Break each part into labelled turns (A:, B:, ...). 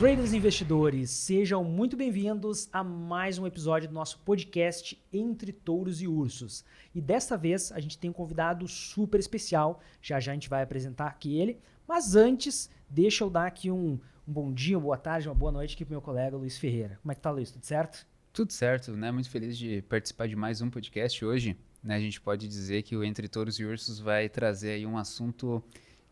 A: Traders e investidores, sejam muito bem-vindos a mais um episódio do nosso podcast Entre Touros e Ursos. E desta vez a gente tem um convidado super especial, já a gente vai apresentar aqui ele, mas antes deixa eu dar aqui um bom dia, uma boa tarde, uma boa noite aqui pro meu colega Luiz Ferreira. Como é que tá, Luiz? Tudo certo?
B: Tudo certo, né? Muito feliz de participar de mais um podcast hoje. Né? A gente pode dizer que o Entre Touros e Ursos vai trazer aí um assunto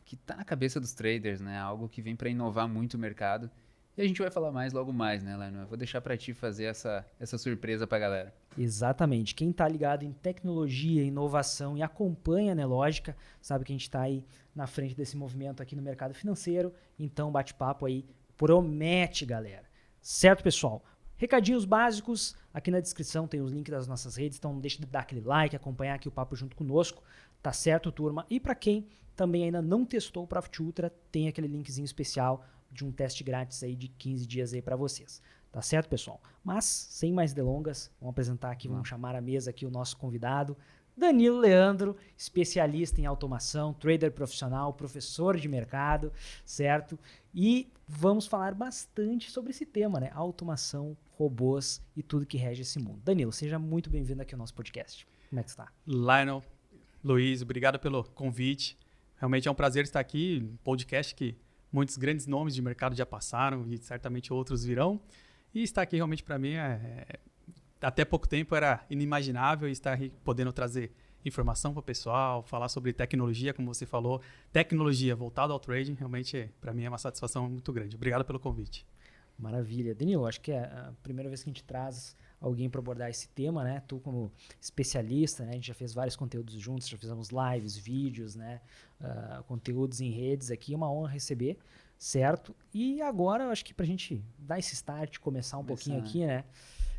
B: que está na cabeça dos traders, né? Algo que vem para inovar muito o mercado. E a gente vai falar mais logo mais, né, Lionel? Eu vou deixar para ti fazer essa surpresa para a galera.
A: Exatamente. Quem está ligado em tecnologia, inovação e acompanha a Nelógica, sabe que a gente está aí na frente desse movimento aqui no mercado financeiro. Então, bate-papo aí promete, galera. Certo, pessoal? Recadinhos básicos, aqui na descrição tem os links das nossas redes, então não deixe de dar aquele like, acompanhar aqui o papo junto conosco, tá certo, turma? E para quem também ainda não testou o Profit Ultra, tem aquele linkzinho especial de um teste grátis aí de 15 dias aí para vocês. Tá certo, pessoal? Mas, sem mais delongas, vamos apresentar aqui, vamos chamar à mesa aqui o nosso convidado, Danilo Leandro, especialista em automação, trader profissional, professor de mercado, certo? E vamos falar bastante sobre esse tema, né? Automação, robôs e tudo que rege esse mundo. Danilo, seja muito bem-vindo aqui ao nosso podcast. Como é que está?
C: Lionel, Luiz, obrigado pelo convite. Realmente é um prazer estar aqui, um podcast que muitos grandes nomes de mercado já passaram e certamente outros virão. E estar aqui realmente para mim, até pouco tempo era inimaginável estar podendo trazer informação para o pessoal, falar sobre tecnologia, como você falou, tecnologia voltada ao trading, realmente para mim é uma satisfação muito grande. Obrigado pelo convite.
A: Maravilha. Danilo, acho que é a primeira vez que a gente traz alguém para abordar esse tema, né? Tu como especialista, né? A gente já fez vários conteúdos juntos, já fizemos lives, vídeos, né? Conteúdos em redes aqui, é uma honra receber, certo? E agora, eu acho que para a gente dar esse start, começar um pouquinho aqui, né?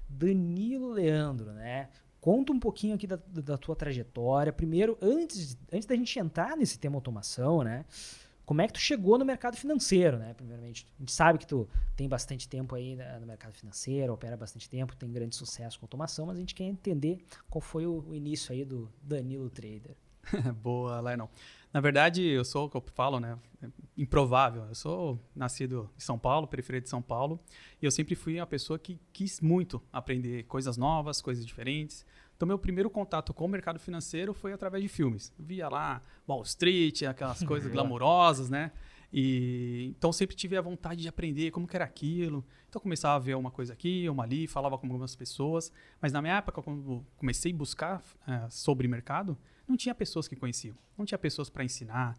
A: Danilo Leandro, né? Conta um pouquinho aqui da tua trajetória. Primeiro, antes da gente entrar nesse tema automação, né? Como é que tu chegou no mercado financeiro, né? Primeiramente, a gente sabe que tu tem bastante tempo aí no mercado financeiro, opera bastante tempo, tem grande sucesso com automação, mas a gente quer entender qual foi o início aí do Danilo Trader.
C: Boa, Lionel. Na verdade, eu sou o que eu falo, né? Improvável. Eu sou nascido em São Paulo, periferia de São Paulo, e eu sempre fui uma pessoa que quis muito aprender coisas novas, coisas diferentes. Então, meu primeiro contato com o mercado financeiro foi através de filmes. Eu via lá Wall Street, aquelas coisas glamourosas, né? Então, sempre tive a vontade de aprender como que era aquilo. Então, começava a ver uma coisa aqui, uma ali, falava com algumas pessoas. Mas, na minha época, quando comecei a buscar sobre mercado, não tinha pessoas que conheciam. Não tinha pessoas para ensinar.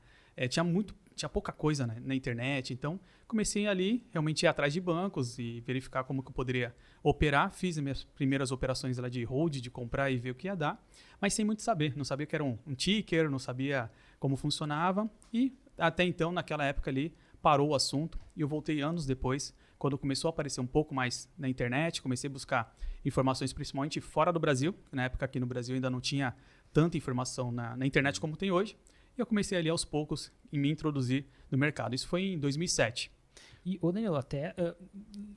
C: Tinha pouca coisa, né, na internet. Então, comecei ali, realmente ir atrás de bancos e verificar como que eu poderia operar. Fiz as minhas primeiras operações lá de hold, de comprar e ver o que ia dar, mas sem muito saber. Não sabia o que era um ticker, não sabia como funcionava. E até então, naquela época ali, parou o assunto. E eu voltei anos depois, quando começou a aparecer um pouco mais na internet. Comecei a buscar informações principalmente fora do Brasil. Na época aqui no Brasil ainda não tinha tanta informação na internet como tem hoje. E eu comecei ali aos poucos em me introduzir no mercado. Isso foi em 2007.
A: E, Danilo,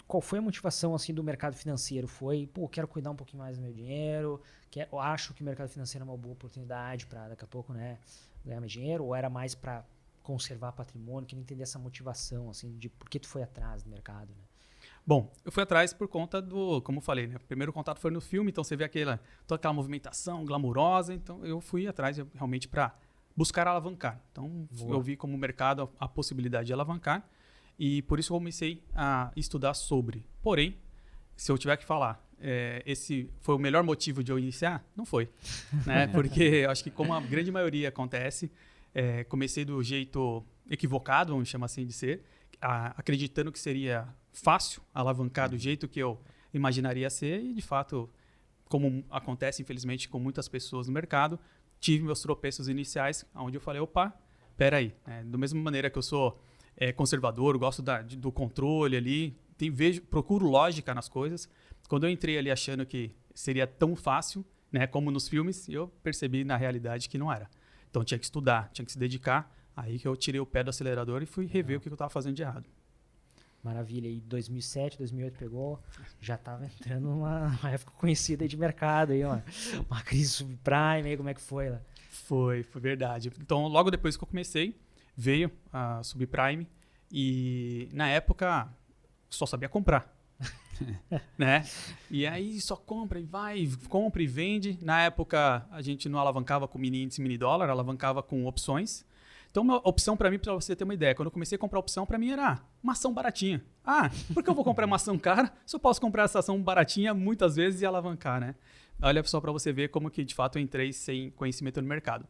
A: qual foi a motivação assim, do mercado financeiro? Foi, quero cuidar um pouquinho mais do meu dinheiro, eu acho que o mercado financeiro é uma boa oportunidade para daqui a pouco, né, ganhar mais dinheiro, ou era mais para conservar patrimônio? Queria entender essa motivação, assim, de por que tu foi atrás do mercado, né?
C: Bom, eu fui atrás por conta como eu falei, né? O primeiro contato foi no filme, então você vê toda aquela movimentação glamurosa, então eu fui atrás realmente para buscar alavancar. Então, eu vi como mercado a possibilidade de alavancar e por isso eu comecei a estudar sobre. Porém, se eu tiver que falar, esse foi o melhor motivo de eu iniciar? Não foi. Né? Porque eu acho que como a grande maioria acontece, comecei do jeito equivocado, vamos chamar assim de ser, acreditando que seria fácil alavancar do jeito que eu imaginaria ser e, de fato, como acontece, infelizmente, com muitas pessoas no mercado, tive meus tropeços iniciais, onde eu falei, opa, peraí, da mesma maneira que eu sou conservador, gosto do controle ali, procuro lógica nas coisas. Quando eu entrei ali achando que seria tão fácil, né, como nos filmes, eu percebi na realidade que não era. Então tinha que estudar, tinha que se dedicar, aí que eu tirei o pé do acelerador e fui rever o que eu estava fazendo de errado.
A: Maravilha. E 2007, 2008 pegou, já estava entrando numa época conhecida de mercado, aí, uma crise subprime, aí como é que foi lá?
C: Foi verdade. Então, logo depois que eu comecei, veio a subprime e, na época, só sabia comprar. Né? E aí só compra e vende. Na época, a gente não alavancava com mini índice, mini dólar, alavancava com opções. Então, uma opção para mim, para você ter uma ideia, quando eu comecei a comprar opção, para mim era uma ação baratinha. Por que eu vou comprar uma ação cara se eu posso comprar essa ação baratinha muitas vezes e alavancar, né? Olha só para você ver como que, de fato, eu entrei sem conhecimento no mercado.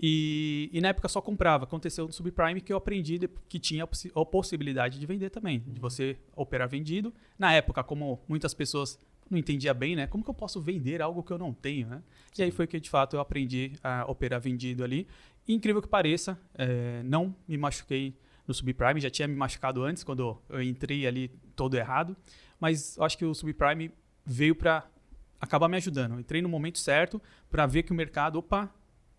C: E na época só comprava. Aconteceu no subprime que eu aprendi que tinha a possibilidade de vender também, de você operar vendido. Na época, como muitas pessoas não entendiam bem, né? Como que eu posso vender algo que eu não tenho, né? E aí foi que, de fato, eu aprendi a operar vendido ali. E, incrível que pareça, não me machuquei no subprime. Já tinha me machucado antes, quando eu entrei ali todo errado. Mas eu acho que o subprime veio para acabar me ajudando. Eu entrei no momento certo para ver que o mercado,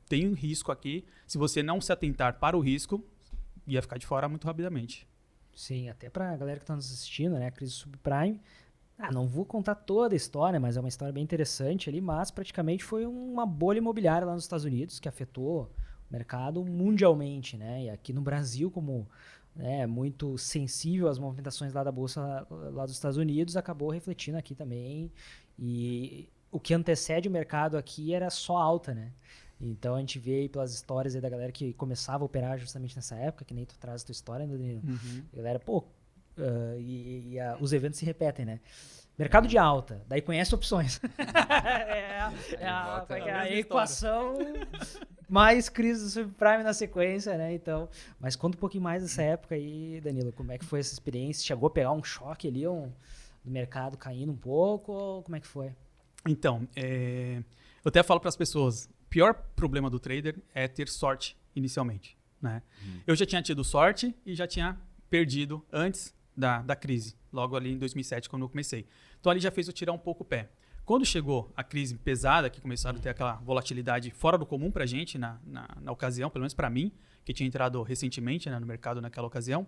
C: tem um risco aqui. Se você não se atentar para o risco, ia ficar de fora muito rapidamente.
A: Sim, até pra galera que tá nos assistindo, né? A crise subprime. Não vou contar toda a história, mas é uma história bem interessante ali, mas praticamente foi uma bolha imobiliária lá nos Estados Unidos que afetou o mercado mundialmente, né? E aqui no Brasil, como muito sensível às movimentações lá da Bolsa lá dos Estados Unidos, acabou refletindo aqui também. E o que antecede o mercado aqui era só alta, né? Então a gente vê aí pelas histórias aí da galera que começava a operar justamente nessa época, que nem tu traz a tua história, né, Danilo? A galera, os eventos se repetem, né? Mercado de alta, daí conhece opções. A equação mais crise do subprime na sequência, né? Então, mas conta um pouquinho mais dessa época aí, Danilo. Como é que foi essa experiência? Chegou a pegar um choque ali, do mercado caindo um pouco? Ou como é que foi?
C: Então, eu até falo para as pessoas, o pior problema do trader é ter sorte inicialmente, né? Eu já tinha tido sorte e já tinha perdido antes da crise, logo ali em 2007, quando eu comecei. Então, ali já fez eu tirar um pouco o pé. Quando chegou a crise pesada, que começaram a ter aquela volatilidade fora do comum para a gente na ocasião, pelo menos para mim, que tinha entrado recentemente, né, no mercado naquela ocasião,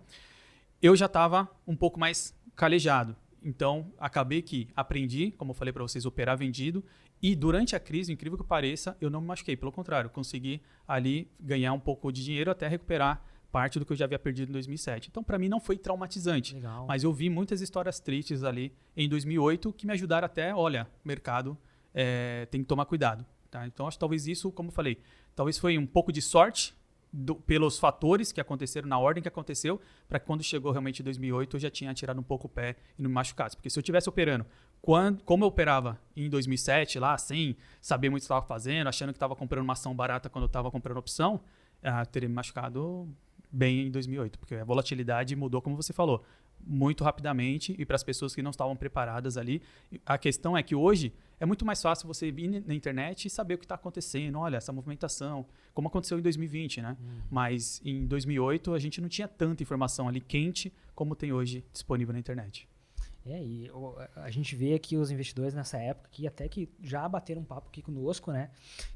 C: eu já estava um pouco mais calejado. Então, acabei que aprendi, como eu falei para vocês, operar vendido. E durante a crise, incrível que pareça, eu não me machuquei. Pelo contrário, consegui ali ganhar um pouco de dinheiro até recuperar parte do que eu já havia perdido em 2007. Então, para mim, não foi traumatizante.
A: Legal.
C: Mas eu vi muitas histórias tristes ali em 2008 que me ajudaram até, olha, mercado tem que tomar cuidado. Tá? Então, acho que talvez isso, como eu falei, talvez foi um pouco de sorte pelos fatores que aconteceram na ordem que aconteceu, para que quando chegou realmente em 2008 eu já tinha tirado um pouco o pé e não me machucasse. Porque se eu estivesse operando como eu operava em 2007, lá, sem saber muito o que estava fazendo, achando que estava comprando uma ação barata quando eu estava comprando opção, teria me machucado bem em 2008, porque a volatilidade mudou, como você falou, muito rapidamente, e para as pessoas que não estavam preparadas ali. A questão é que hoje é muito mais fácil você vir na internet e saber o que está acontecendo. Olha, essa movimentação, como aconteceu em 2020, né? Mas em 2008 a gente não tinha tanta informação ali quente como tem hoje disponível na internet.
A: E a gente vê aqui os investidores nessa época, que até que já bateram um papo aqui conosco, né?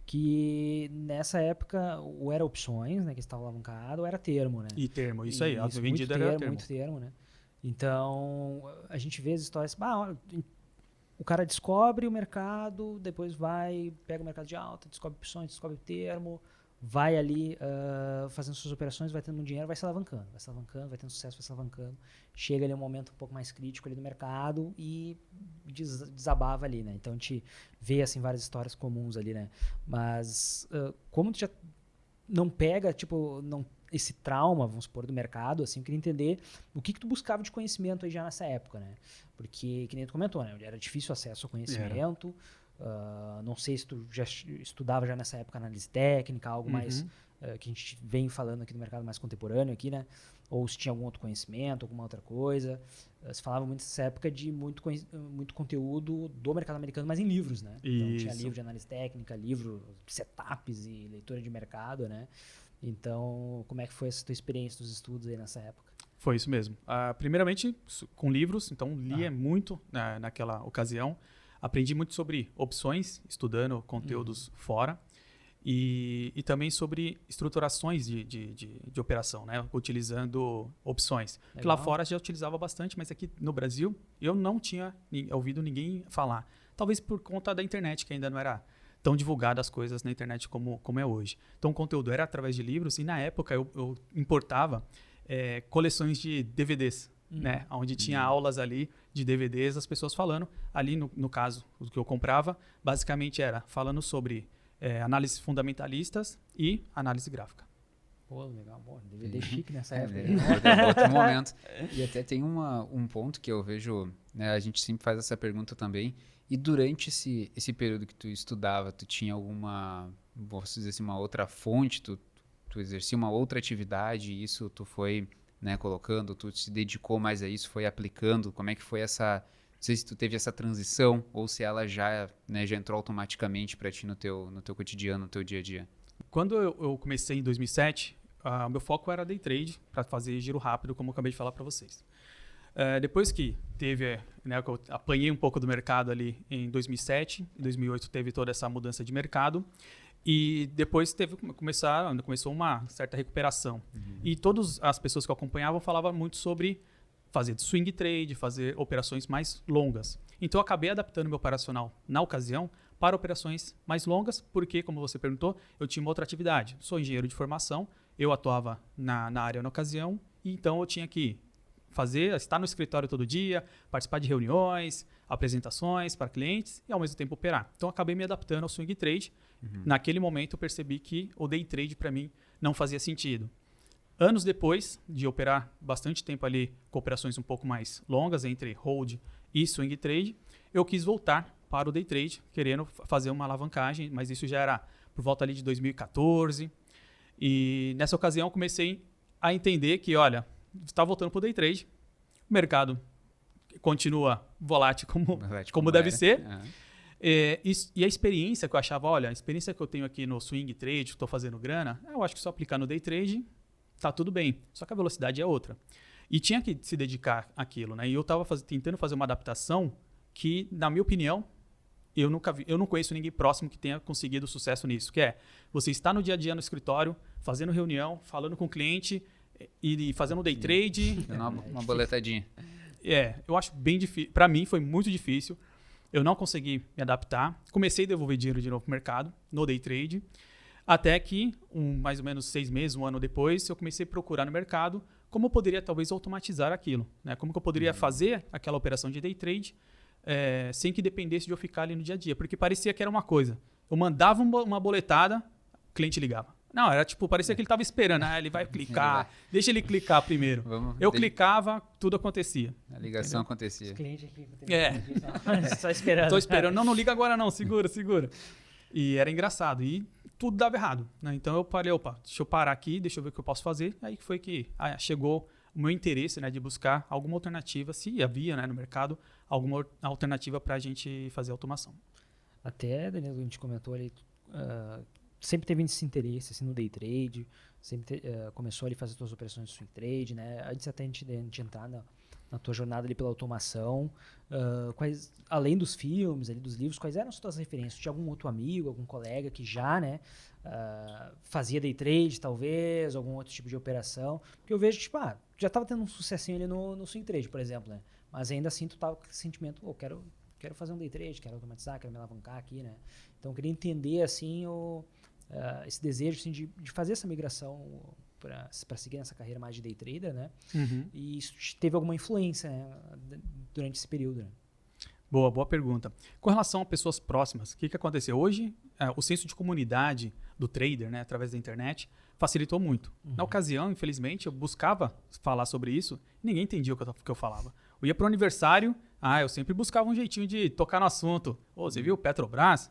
A: Que nessa época ou era opções, né? Que estava alavancado, ou era termo, né?
C: E termo, isso aí. A
A: Isso,
C: vendida era termo.
A: Muito termo, né? Então, a gente vê as histórias, o cara descobre o mercado, depois pega o mercado de alta, descobre opções, descobre termo, vai ali fazendo suas operações, vai tendo um dinheiro, vai se alavancando, vai tendo sucesso, vai se alavancando. Chega ali um momento um pouco mais crítico ali do mercado e desabava ali, né? Então a gente vê assim várias histórias comuns ali, né? Mas como tu já não pega, esse trauma, vamos supor, do mercado, assim, eu queria entender o que tu buscava de conhecimento aí já nessa época, né? Porque, que nem tu comentou, né? Era difícil acesso ao conhecimento. Não sei se tu já estudava já nessa época análise técnica, algo mais que a gente vem falando aqui no mercado mais contemporâneo aqui, né? Ou se tinha algum outro conhecimento, alguma outra coisa. Se falava muito nessa época de muito conteúdo do mercado americano, mas em livros, né? Então tinha livro de análise técnica, livro de setups e leitura de mercado, né? Então, como é que foi essa tua experiência dos estudos aí nessa época?
C: Foi isso mesmo. Primeiramente, com livros, então lia muito naquela ocasião. Aprendi muito sobre opções, estudando conteúdos fora. E também sobre estruturações de operação, né? Utilizando opções. Que lá fora já utilizava bastante, mas aqui no Brasil eu não tinha ouvido ninguém falar. Talvez por conta da internet, que ainda não era tão divulgadas as coisas na internet como é hoje. Então o conteúdo era através de livros e na época eu importava coleções de DVDs. né? Onde tinha aulas ali de DVDs, as pessoas falando. Ali, no caso, o que eu comprava, basicamente era falando sobre análises fundamentalistas e análise gráfica.
A: Pô, legal. Bom, DVD chique nessa
B: É,
A: época.
B: é outro momento. E até tem um ponto que eu vejo, né, a gente sempre faz essa pergunta também. E durante esse período que tu estudava, tu tinha alguma, posso dizer assim, uma outra fonte, tu exercia uma outra atividade, e isso tu foi, né, colocando, tu se dedicou mais a isso, foi aplicando, como é que foi essa, não sei se tu teve essa transição, ou se ela já, né, já entrou automaticamente para ti no teu cotidiano, no teu dia a dia?
C: Quando eu comecei em 2007, o meu foco era day trade, para fazer giro rápido, como eu acabei de falar para vocês. Depois que teve, né, que eu apanhei um pouco do mercado ali em 2007, em 2008 teve toda essa mudança de mercado, e depois começou uma certa recuperação. E todas as pessoas que eu acompanhava falavam muito sobre fazer swing trade, fazer operações mais longas. Então eu acabei adaptando meu operacional na ocasião para operações mais longas, porque, como você perguntou, eu tinha uma outra atividade. Sou engenheiro de formação, eu atuava na área na ocasião, e então eu tinha que estar no escritório todo dia, participar de reuniões, apresentações para clientes e ao mesmo tempo operar. Então eu acabei me adaptando ao swing trade. Naquele momento eu percebi que o day trade para mim não fazia sentido. Anos depois de operar bastante tempo ali com operações um pouco mais longas entre hold e swing trade, eu quis voltar para o day trade, querendo fazer uma alavancagem, mas isso já era por volta ali de 2014. E nessa ocasião eu comecei a entender que, olha, está voltando para o day trade, o mercado continua volátil como deve ser. E a experiência que eu achava, olha, a experiência que eu tenho aqui no swing trade, estou fazendo grana, eu acho que só aplicar no day trade, tá tudo bem. Só que a velocidade é outra. E tinha que se dedicar àquilo, né? E eu estava tentando fazer uma adaptação que, na minha opinião, eu não conheço ninguém próximo que tenha conseguido sucesso nisso, que é você estar no dia a dia no escritório, fazendo reunião, falando com o cliente e fazendo day trade.
B: Uma boletadinha.
C: Eu acho bem difícil. Para mim foi muito difícil. Eu não consegui me adaptar. Comecei a devolver dinheiro de novo para o mercado, no day trade. Até que, mais ou menos 6 meses, 1 ano depois, eu comecei a procurar no mercado como eu poderia talvez automatizar aquilo. Né? Como que eu poderia fazer aquela operação de day trade sem que dependesse de eu ficar ali no dia a dia. Porque parecia que era uma coisa. Eu mandava uma boletada, o cliente ligava. Não, era tipo, parecia que ele estava esperando. Ele vai clicar, deixa ele clicar primeiro. Clicava, tudo acontecia.
B: A ligação acontecia.
A: Os clientes aqui, só esperando.
C: Tô esperando. Não liga agora não, segura. E era engraçado. E tudo dava errado. Né? Então eu falei, deixa eu parar aqui, deixa eu ver o que eu posso fazer. Aí foi que chegou o meu interesse, né, de buscar alguma alternativa, se havia, né, no mercado, alguma alternativa para a gente fazer automação.
A: Até, Danilo, a gente comentou ali, sempre teve esse interesse assim, no day trade, sempre começou ali a fazer suas operações de swing trade, né? Antes até a gente entrar na tua jornada ali pela automação, além dos filmes, ali dos livros, quais eram as tuas referências? Tinha algum outro amigo, algum colega que já, né, fazia day trade, talvez, algum outro tipo de operação? Porque eu vejo, tipo, já estava tendo um sucessinho ali no swing trade, por exemplo, né? Mas ainda assim tu tava com esse sentimento, quero fazer um day trade, quero automatizar, quero me alavancar aqui, né? Então eu queria entender, assim, esse desejo assim, de fazer essa migração para seguir nessa carreira mais de day trader, né? E isso teve alguma influência, né, durante esse período, né?
C: Boa pergunta. Com relação a pessoas próximas, o que aconteceu? Hoje, o senso de comunidade do trader, né, através da internet, facilitou muito. Na ocasião, infelizmente, eu buscava falar sobre isso e ninguém entendia o que eu falava. Eu ia para o aniversário, eu sempre buscava um jeitinho de tocar no assunto. Você viu o Petrobras?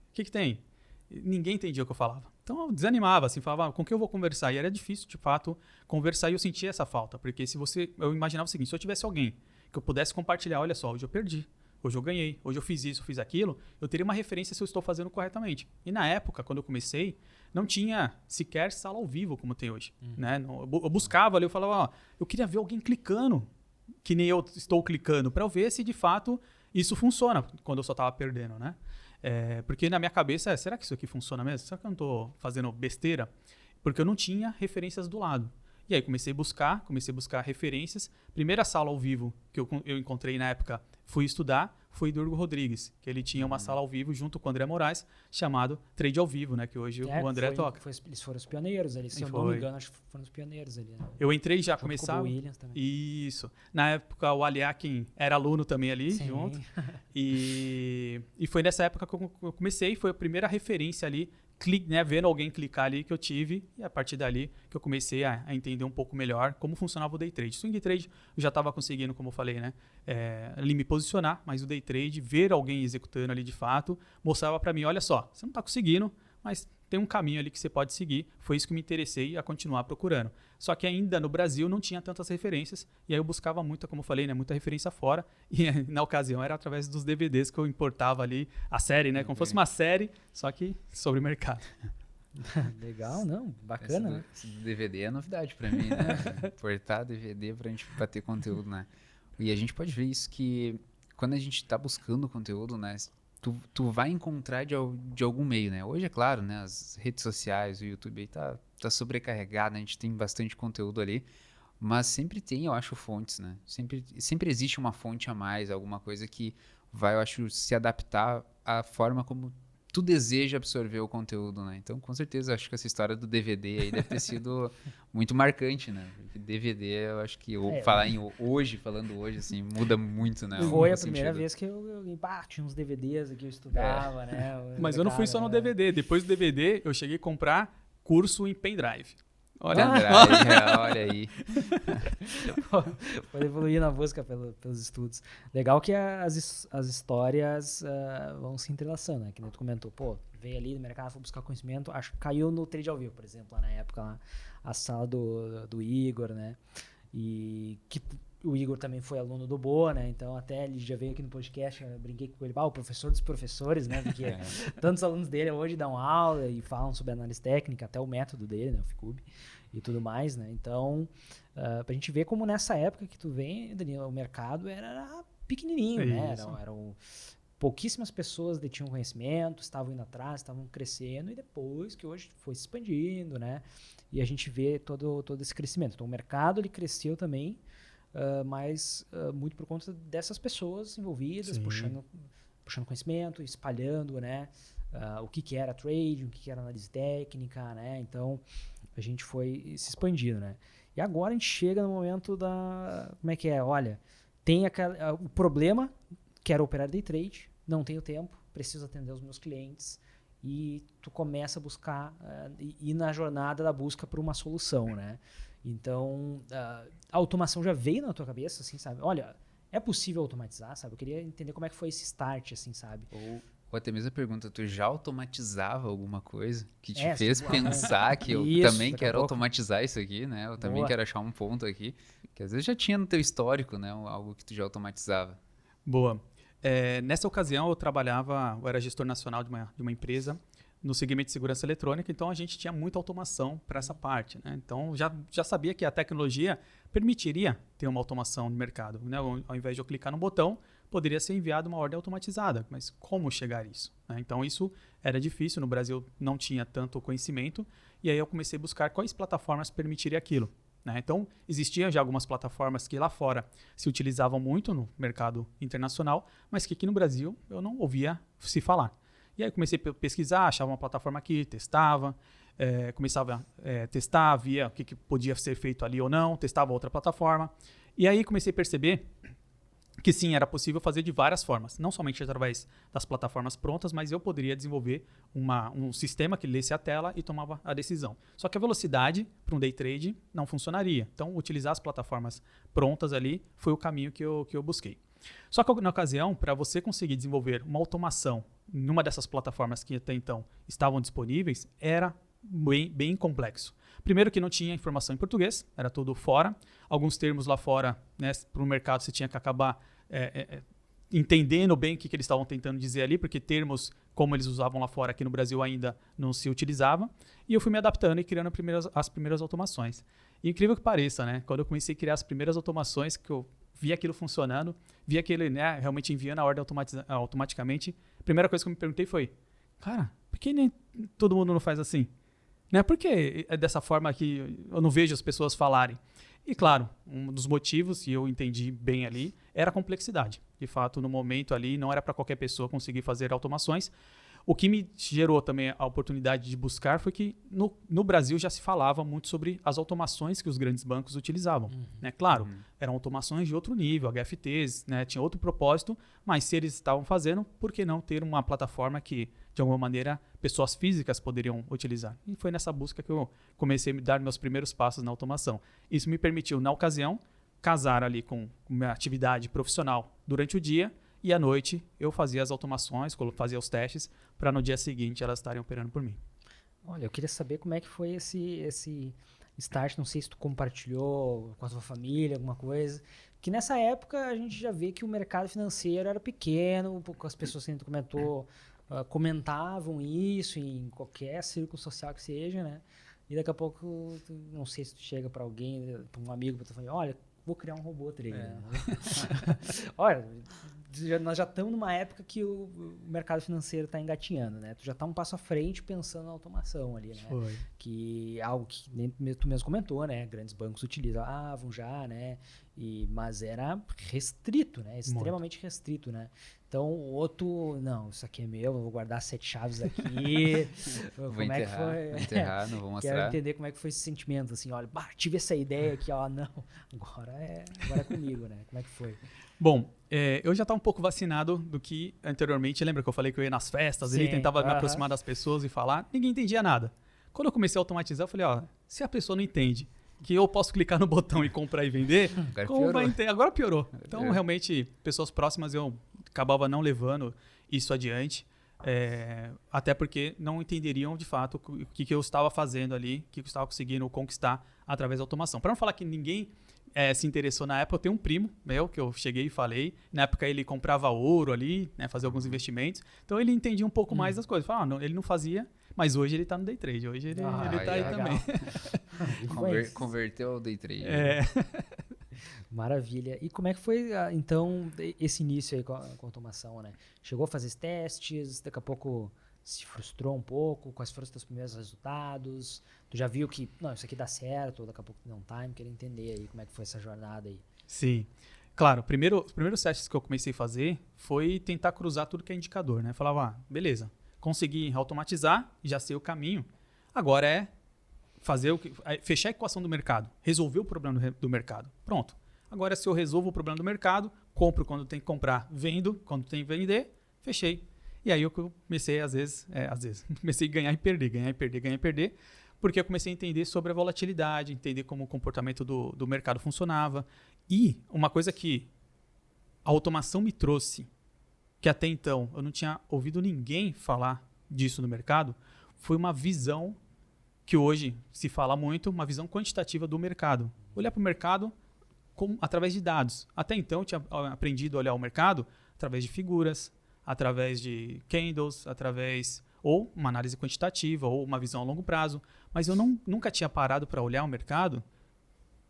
C: O que tem? Ninguém entendia o que eu falava. Então eu desanimava, assim, falava, com quem eu vou conversar? E era difícil, de fato, conversar e eu sentia essa falta. Porque eu imaginava o seguinte, se eu tivesse alguém que eu pudesse compartilhar, olha só, hoje eu perdi, hoje eu ganhei, hoje eu fiz isso, eu fiz aquilo, eu teria uma referência se eu estou fazendo corretamente. E na época, quando eu comecei, não tinha sequer sala ao vivo como tem hoje. Né? Eu buscava ali, eu falava, eu queria ver alguém clicando, que nem eu estou clicando, para eu ver se de fato isso funciona quando eu só estava perdendo, né? Porque na minha cabeça, será que isso aqui funciona mesmo? Será que eu não estou fazendo besteira? Porque eu não tinha referências do lado. E aí comecei a buscar referências. Primeira sala ao vivo que eu encontrei na época fui estudar, foi do Hugo Rodrigues, que ele tinha uma sala ao vivo junto com o André Moraes, chamado Trade ao Vivo, né? Que hoje o André toca.
A: Eles foram os pioneiros ali, se eu não me engano, acho que foram os pioneiros ali. Né?
C: Eu entrei já,
A: junto
C: começava...
A: com o Williams também.
C: Isso. Na época, o Aliakin era aluno também ali, junto. E foi nessa época que eu comecei, foi a primeira referência ali, né, vendo alguém clicar ali que eu tive, e a partir dali que eu comecei a entender um pouco melhor como funcionava o day trade. Swing trade eu já estava conseguindo, como eu falei, né, ali me posicionar, mas o day trade, ver alguém executando ali de fato, mostrava para mim, olha só, você não está conseguindo, mas tem um caminho ali que você pode seguir. Foi isso que me interessei a continuar procurando. Só que ainda no Brasil não tinha tantas referências, e aí eu buscava muita, como eu falei, né, muita referência fora, e na ocasião era através dos DVDs que eu importava ali a série, né, como fosse uma série, só que sobre o mercado.
A: Legal, não, bacana, né?
B: Esse DVD é novidade pra mim, né? Importar DVD pra gente bater conteúdo, né? E a gente pode ver isso que quando a gente tá buscando conteúdo, né? Tu vai encontrar de algum meio, né? Hoje, é claro, né? As redes sociais, o YouTube aí tá sobrecarregado, né? A gente tem bastante conteúdo ali, mas sempre tem, eu acho, fontes, né? Sempre existe uma fonte a mais, alguma coisa que vai, eu acho, se adaptar à forma como tu deseja absorver o conteúdo, né? Então, com certeza, acho que essa história do DVD aí deve ter sido muito marcante, né? Porque DVD, eu acho que falando hoje, assim, muda muito, né?
A: Foi a primeira vez que eu tinha uns DVDs aqui, eu estudava, né?
C: Mas eu não fui só no DVD. Depois do DVD, eu cheguei a comprar curso em pendrive.
B: Olha aí.
A: Pode evoluir na busca pelos estudos. Legal que as histórias vão se entrelaçando, né? Que nem tu comentou, veio ali no mercado, foi buscar conhecimento, acho que caiu no Trade ao Vivo, por exemplo, lá na época, lá, a sala do Igor, né? E que o Igor também foi aluno do Boa, né? Então até ele já veio aqui no podcast, eu brinquei com ele, o professor dos professores, né? Porque tantos alunos dele hoje dão aula e falam sobre análise técnica, até o método dele, né? O FICUB e tudo mais, né? Então, pra gente ver como nessa época que tu vem, Danilo, o mercado era pequenininho, né? Eram pouquíssimas pessoas detinham conhecimento, estavam indo atrás, estavam crescendo, e depois que hoje foi se expandindo, né? E a gente vê todo esse crescimento. Então, o mercado, ele cresceu também, mas muito por conta dessas pessoas envolvidas, puxando conhecimento, espalhando, né? O que era trading, o que era análise técnica, né? Então, a gente foi se expandindo, né? E agora a gente chega no momento como é que é? Olha, tem o problema, quero operar day trade, não tenho tempo, preciso atender os meus clientes, e tu começa a buscar, ir na jornada da busca por uma solução, né? Então, a automação já veio na tua cabeça, assim, sabe? Olha, é possível automatizar, sabe? Eu queria entender como é que foi esse start, assim, sabe?
B: Ou até mesmo a pergunta, tu já automatizava alguma coisa que te fez pensar que eu também quero automatizar isso aqui, né? Eu também quero achar um ponto aqui, que às vezes já tinha no teu histórico, né? Algo que tu já automatizava.
C: Boa. Nessa ocasião eu era gestor nacional de uma empresa no segmento de segurança eletrônica, então a gente tinha muita automação para essa parte, né? Então já sabia que a tecnologia permitiria ter uma automação no mercado, né? Ao invés de eu clicar no botão, poderia ser enviada uma ordem automatizada, mas como chegar a isso, né? Então isso era difícil, no Brasil não tinha tanto conhecimento, e aí eu comecei a buscar quais plataformas permitiriam aquilo, né? Então existiam já algumas plataformas que lá fora se utilizavam muito no mercado internacional, mas que aqui no Brasil eu não ouvia se falar. E aí comecei a pesquisar, achava uma plataforma aqui, testava, começava a testar, via o que podia ser feito ali ou não, testava outra plataforma. E aí comecei a perceber que sim, era possível fazer de várias formas. Não somente através das plataformas prontas, mas eu poderia desenvolver um sistema que lesse a tela e tomava a decisão. Só que a velocidade para um day trade não funcionaria. Então, utilizar as plataformas prontas ali foi o caminho que eu busquei. Só que na ocasião, para você conseguir desenvolver uma automação numa dessas plataformas que até então estavam disponíveis, era bem complexo. Primeiro que não tinha informação em português, era tudo fora. Alguns termos lá fora, né, para o mercado você tinha que acabar entendendo bem o que eles estavam tentando dizer ali, porque termos como eles usavam lá fora, aqui no Brasil ainda não se utilizava. E eu fui me adaptando e criando as primeiras automações. E incrível que pareça, né? Quando eu comecei a criar as primeiras automações, que eu vi aquilo funcionando, vi aquele, né, realmente enviando a ordem automaticamente, a primeira coisa que eu me perguntei foi, cara, por que nem todo mundo não faz assim? Né? Por que é dessa forma que eu não vejo as pessoas falarem? E claro, um dos motivos, e eu entendi bem ali, era a complexidade. De fato, no momento ali, não era para qualquer pessoa conseguir fazer automações. O que me gerou também a oportunidade de buscar foi que no Brasil já se falava muito sobre as automações que os grandes bancos utilizavam. Né? Claro, eram automações de outro nível, HFTs, né? Tinha outro propósito, mas se eles estavam fazendo, por que não ter uma plataforma que, de alguma maneira, pessoas físicas poderiam utilizar? E foi nessa busca que eu comecei a dar meus primeiros passos na automação. Isso me permitiu, na ocasião, casar ali com minha atividade profissional durante o dia, e à noite eu fazia as automações, fazia os testes, para no dia seguinte elas estarem operando por mim.
A: Olha, eu queria saber como é que foi esse start, não sei se tu compartilhou com a tua família, alguma coisa, que nessa época a gente já vê que o mercado financeiro era pequeno, as pessoas que a gente comentou comentavam isso em qualquer círculo social que seja, né? E daqui a pouco, não sei se tu chega para alguém, para um amigo, para tu falar, olha, vou criar um robô trader. Olha, nós já estamos numa época que o mercado financeiro está engatinhando, né? Tu já está um passo à frente pensando na automação ali, né?
C: Foi.
A: Que é algo que tu mesmo comentou, né? Grandes bancos utilizavam já, né? Mas era restrito, né? Extremamente restrito, né? Então, o outro, não, isso aqui é meu, eu vou guardar 7 chaves aqui.
B: Vou enterrar, não vou mostrar.
A: Quero entender como é que foi esse sentimento, assim, olha, tive essa ideia aqui, ó, não, agora é comigo, né? Como é que foi?
C: Bom, eu já estava um pouco vacinado do que anteriormente, lembra que eu falei que eu ia nas festas, ele tentava me aproximar das pessoas e falar, ninguém entendia nada. Quando eu comecei a automatizar, eu falei, ó, se a pessoa não entende que eu posso clicar no botão e comprar e vender, como vai entender? Agora piorou. Então, realmente, pessoas próximas eu acabava não levando isso adiante, até porque não entenderiam de fato o que eu estava fazendo ali, o que eu estava conseguindo conquistar através da automação. Para não falar que ninguém se interessou na época, eu tenho um primo meu que eu cheguei e falei, na época ele comprava ouro ali, né, fazia alguns investimentos, então ele entendia um pouco mais das coisas. Falava, ele não fazia, mas hoje ele está no day trade, hoje ele está aí também.
B: Converteu ao day trade.
A: Maravilha. E como é que foi, então, esse início aí com a automação, né? Chegou a fazer testes, daqui a pouco se frustrou um pouco? Quais foram os teus primeiros resultados? Tu já viu que, não, isso aqui dá certo, ou daqui a pouco não tá? Queria entender aí como é que foi essa jornada aí.
C: Sim. Claro, os primeiros testes que eu comecei a fazer foi tentar cruzar tudo que é indicador, né? Falava, beleza, consegui automatizar, já sei o caminho. Agora é fechar a equação do mercado, resolver o problema do mercado. Pronto. Agora, se eu resolvo o problema do mercado, compro quando tem que comprar, vendo quando tem que vender, fechei. E aí eu comecei, às vezes, comecei a ganhar e perder, porque eu comecei a entender sobre a volatilidade, entender como o comportamento do mercado funcionava. E uma coisa que a automação me trouxe, que até então eu não tinha ouvido ninguém falar disso no mercado, foi uma visão que hoje se fala muito, uma visão quantitativa do mercado. Olhar para o mercado através de dados. Até então eu tinha aprendido a olhar o mercado através de figuras, através de candles, ou uma análise quantitativa, ou uma visão a longo prazo. Mas eu nunca tinha parado para olhar o mercado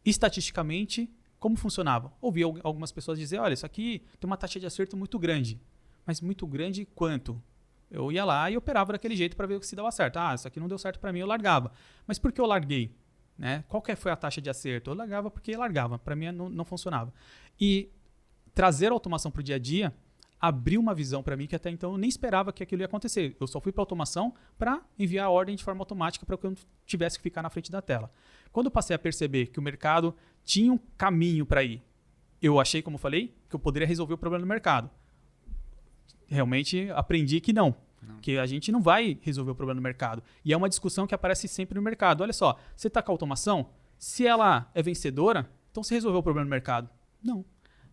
C: estatisticamente como funcionava. Ouvi algumas pessoas dizer, olha, isso aqui tem uma taxa de acerto muito grande. Mas muito grande quanto? Eu ia lá e operava daquele jeito para ver o que se dava certo. Isso aqui não deu certo para mim, eu largava. Mas por que eu larguei? Né? Qual que foi a taxa de acerto? Eu largava porque largava. Para mim não funcionava. E trazer a automação para o dia a dia abriu uma visão para mim que até então eu nem esperava que aquilo ia acontecer. Eu só fui para a automação para enviar a ordem de forma automática para que eu não tivesse que ficar na frente da tela. Quando eu passei a perceber que o mercado tinha um caminho para ir, eu achei, como eu falei, que eu poderia resolver o problema do mercado. Realmente aprendi que não. Que a gente não vai resolver o problema do mercado. E é uma discussão que aparece sempre no mercado. Olha só, você está com a automação, se ela é vencedora, então você resolveu o problema do mercado. Não.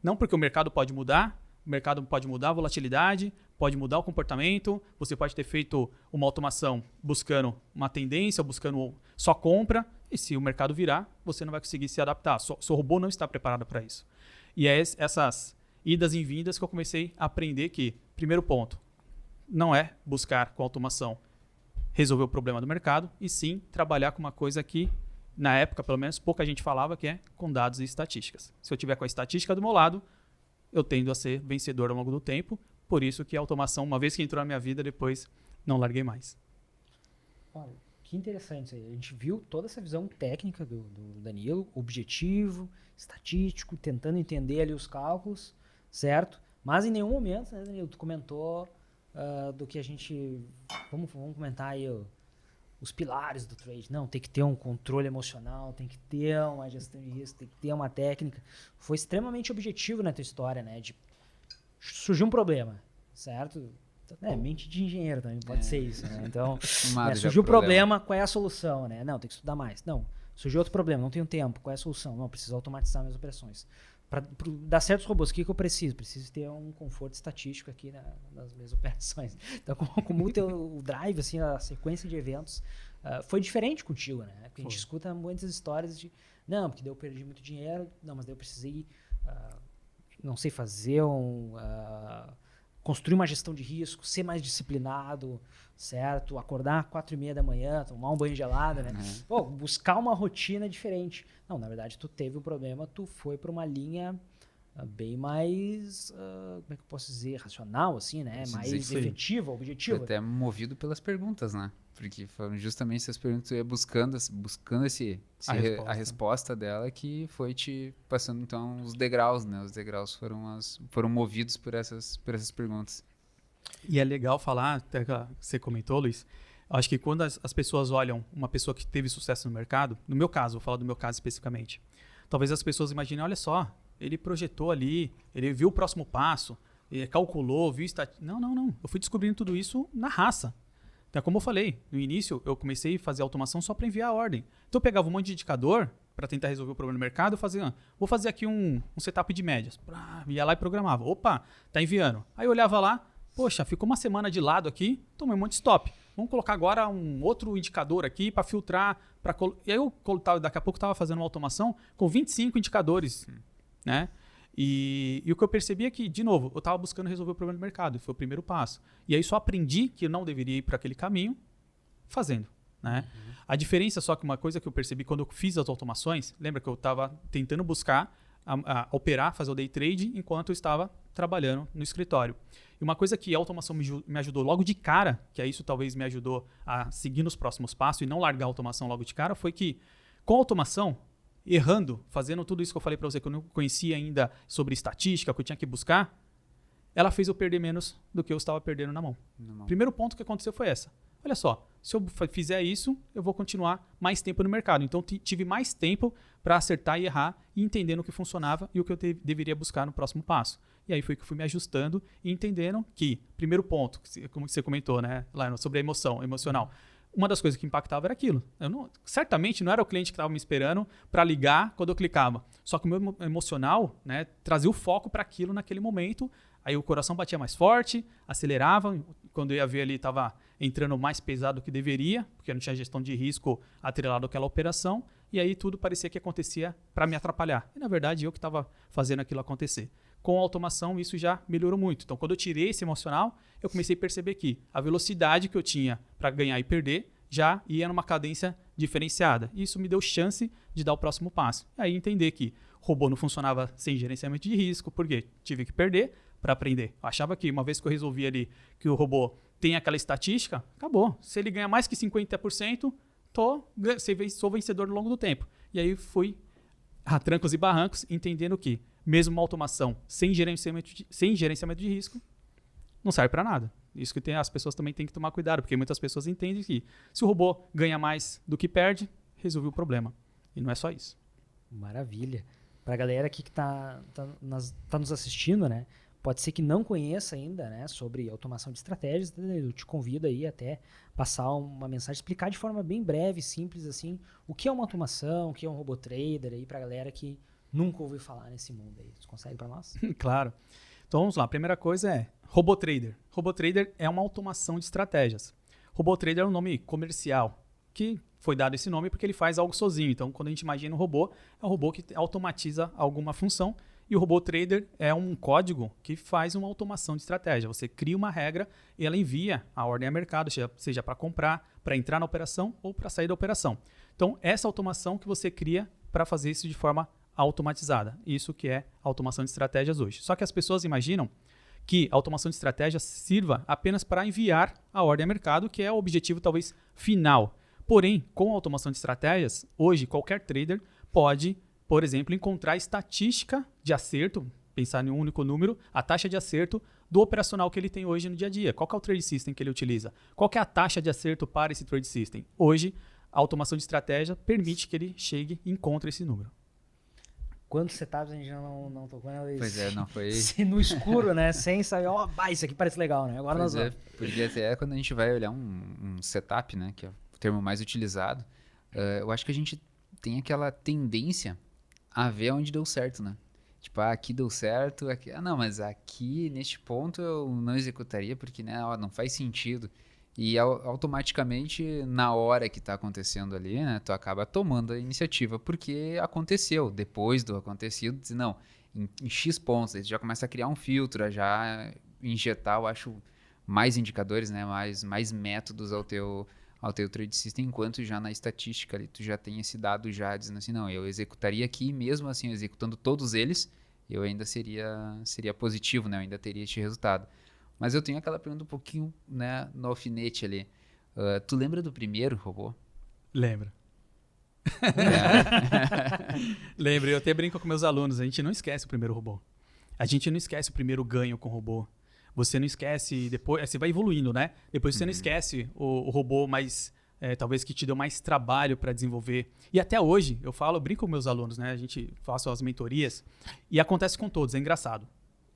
C: Não, porque o mercado pode mudar, a volatilidade, pode mudar o comportamento, você pode ter feito uma automação buscando uma tendência, buscando só compra, e se o mercado virar, você não vai conseguir se adaptar. Seu robô não está preparado para isso. E é essas idas e vindas que eu comecei a aprender que, primeiro ponto, não é buscar com automação resolver o problema do mercado, e sim trabalhar com uma coisa que, na época, pelo menos, pouca gente falava, que é com dados e estatísticas. Se eu tiver com a estatística do meu lado, eu tendo a ser vencedor ao longo do tempo, por isso que a automação, uma vez que entrou na minha vida, depois não larguei mais.
A: Olha, que interessante isso aí. A gente viu toda essa visão técnica do Danilo, objetivo, estatístico, tentando entender ali os cálculos, certo? Mas em nenhum momento, né, Danilo, tu comentou do que a gente... Vamos comentar aí os pilares do trade. Não, tem que ter um controle emocional, tem que ter uma gestão de risco, tem que ter uma técnica. Foi extremamente objetivo na tua história, né? De surgiu um problema, certo? Mente de engenheiro também, pode ser isso, né? Então, surgiu o problema, qual é a solução, né? Não, tem que estudar mais. Não, surgiu outro problema, não tenho tempo, qual é a solução? Não, preciso automatizar minhas operações. Para dar certos robôs, o que eu preciso? Preciso ter um conforto estatístico aqui nas minhas operações. Então, como o drive, assim, a sequência de eventos foi diferente contigo, né? Porque a gente escuta muitas histórias de, não, porque daí eu perdi muito dinheiro, não, mas daí eu precisei, não sei, fazer construir uma gestão de risco, ser mais disciplinado, certo? Acordar 4:30 da manhã, tomar um banho gelado, né? Pô, buscar uma rotina diferente. Não, na verdade, tu teve um problema, tu foi para uma linha bem mais, como é que eu posso dizer, racional, assim, né? Mais efetiva, objetiva.
B: Foi até movido pelas perguntas, né? Porque foram justamente essas perguntas que eu ia buscando a resposta dela que foi te passando, então, os degraus, né? Os degraus foram movidos por essas perguntas.
C: E é legal falar, até que você comentou, Luiz, acho que quando as pessoas olham uma pessoa que teve sucesso no mercado, no meu caso, vou falar do meu caso especificamente, talvez as pessoas imaginem, olha só, ele projetou ali, ele viu o próximo passo, ele calculou, viu... Não. Eu fui descobrindo tudo isso na raça. Então, como eu falei, no início eu comecei a fazer automação só para enviar a ordem. Então eu pegava um monte de indicador para tentar resolver o problema no mercado, vou fazer aqui um setup de médias. Ia lá e programava. Opa, tá enviando. Aí eu olhava lá, poxa, ficou uma semana de lado aqui, tomei um monte de stop. Vamos colocar agora um outro indicador aqui para filtrar. E aí daqui a pouco estava fazendo uma automação com 25 indicadores, né? E o que eu percebi é que, de novo, eu estava buscando resolver o problema do mercado. Foi o primeiro passo. E aí só aprendi que eu não deveria ir para aquele caminho fazendo, né? A diferença, só que uma coisa que eu percebi quando eu fiz as automações, lembra que eu estava tentando buscar operar, fazer o day trade enquanto eu estava trabalhando no escritório. E uma coisa que a automação me ajudou logo de cara, que é isso talvez me ajudou a seguir nos próximos passos e não largar a automação logo de cara, foi que com a automação, errando, fazendo tudo isso que eu falei para você, que eu não conhecia ainda sobre estatística, que eu tinha que buscar, ela fez eu perder menos do que eu estava perdendo na mão. Primeiro ponto que aconteceu foi essa. Olha só, se eu fizer isso, eu vou continuar mais tempo no mercado. Então, tive mais tempo para acertar e errar e entendendo o que funcionava e o que eu deveria buscar no próximo passo. E aí foi que eu fui me ajustando e entendendo que, primeiro ponto, como você comentou, né, Lionel, sobre a emocional. Uma das coisas que impactava era aquilo. Certamente não era o cliente que estava me esperando para ligar quando eu clicava. Só que o meu emocional, né, trazia o foco para aquilo naquele momento. Aí o coração batia mais forte, acelerava. Quando eu ia ver ali, estava entrando mais pesado do que deveria, porque não tinha gestão de risco atrelado àquela operação. E aí tudo parecia que acontecia para me atrapalhar. E na verdade eu que estava fazendo aquilo acontecer. Com a automação isso já melhorou muito. Então quando eu tirei esse emocional, eu comecei a perceber que a velocidade que eu tinha para ganhar e perder já ia numa cadência diferenciada. Isso me deu chance de dar o próximo passo. E aí entender que o robô não funcionava sem gerenciamento de risco, porque tive que perder para aprender. Eu achava que uma vez que eu resolvi ali que o robô tem aquela estatística, acabou. Se ele ganha mais que 50%, sou vencedor ao longo do tempo. E aí fui a trancos e barrancos, entendendo que mesmo uma automação sem gerenciamento de risco não serve para nada. Isso que as pessoas também têm que tomar cuidado, porque muitas pessoas entendem que se o robô ganha mais do que perde, resolveu o problema. E não é só isso.
A: Maravilha. Para a galera aqui que tá nos assistindo, né? Pode ser que não conheça ainda, né, sobre automação de estratégias. Eu te convido aí até passar uma mensagem, explicar de forma bem breve, simples assim, o que é uma automação, o que é um robô trader aí para a galera que nunca ouviu falar nesse mundo aí. Você consegue para nós?
C: Claro. Então vamos lá. A primeira coisa é robô trader. Robô trader é uma automação de estratégias. Robô trader é um nome comercial que foi dado esse nome porque ele faz algo sozinho. Então quando a gente imagina um robô, é um robô que automatiza alguma função. E o robô trader é um código que faz uma automação de estratégia. Você cria uma regra e ela envia a ordem a mercado, seja para comprar, para entrar na operação ou para sair da operação. Então, essa automação que você cria para fazer isso de forma automatizada. Isso que é automação de estratégias hoje. Só que as pessoas imaginam que a automação de estratégia sirva apenas para enviar a ordem a mercado, que é o objetivo talvez final. Porém, com a automação de estratégias, hoje qualquer trader pode, por exemplo, encontrar estatística de acerto, pensar em um único número, a taxa de acerto do operacional que ele tem hoje no dia a dia. Qual que é o trade system que ele utiliza? Qual que é a taxa de acerto para esse trade system? Hoje, a automação de estratégia permite que ele chegue e encontre esse número.
A: Quantos setups a gente já não tocou, né?
B: Pois é, não foi...
A: No escuro, né? Sem saber, isso aqui parece legal, né? Agora
B: Pois
A: nós vamos.
B: Porque até quando a gente vai olhar um setup, né, que é o termo mais utilizado, eu acho que a gente tem aquela tendência a ver onde deu certo, né? Tipo, aqui deu certo, aqui... não, mas aqui, neste ponto, eu não executaria porque, né, não faz sentido. E automaticamente, na hora que está acontecendo ali, né, tu acaba tomando a iniciativa porque aconteceu. Depois do acontecido, diz, não, em X pontos, aí tu já começa a criar um filtro, a já injetar, eu acho, mais indicadores, né, mais métodos ao teu trade system, enquanto já na estatística ali, tu já tem esse dado já dizendo assim, não, eu executaria aqui, mesmo assim, executando todos eles, eu ainda seria positivo, né, eu ainda teria este resultado. Mas eu tenho aquela pergunta um pouquinho, né, no alfinete ali. Tu lembra do primeiro robô?
C: Lembro. Lembro, eu até brinco com meus alunos, a gente não esquece o primeiro robô. A gente não esquece o primeiro ganho com o robô. Você não esquece, depois você vai evoluindo, né? Depois você não esquece o robô mais, talvez que te deu mais trabalho para desenvolver. E até hoje, eu brinco com meus alunos, né? A gente faz as mentorias e acontece com todos, é engraçado.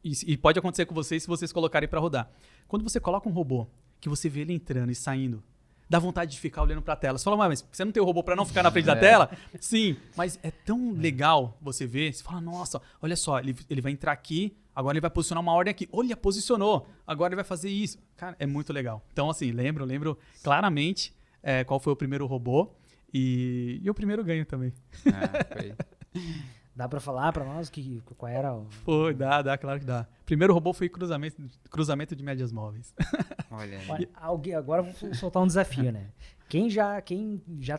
C: E pode acontecer com vocês se vocês colocarem para rodar. Quando você coloca um robô, que você vê ele entrando e saindo, dá vontade de ficar olhando para a tela. Você fala, mas você não tem o robô para não ficar na frente da tela? Sim, mas é tão legal você ver. Você fala, nossa, olha só, ele vai entrar aqui, agora ele vai posicionar uma ordem aqui. Olha, posicionou, agora ele vai fazer isso. Cara, é muito legal. Então, assim, lembro claramente qual foi o primeiro robô e o primeiro ganho também.
B: Foi...
A: Dá pra falar pra nós qual era o...
C: Foi, dá, claro que dá. Primeiro robô foi cruzamento de médias móveis.
B: Olha,
A: agora eu vou soltar um desafio, né? Quem já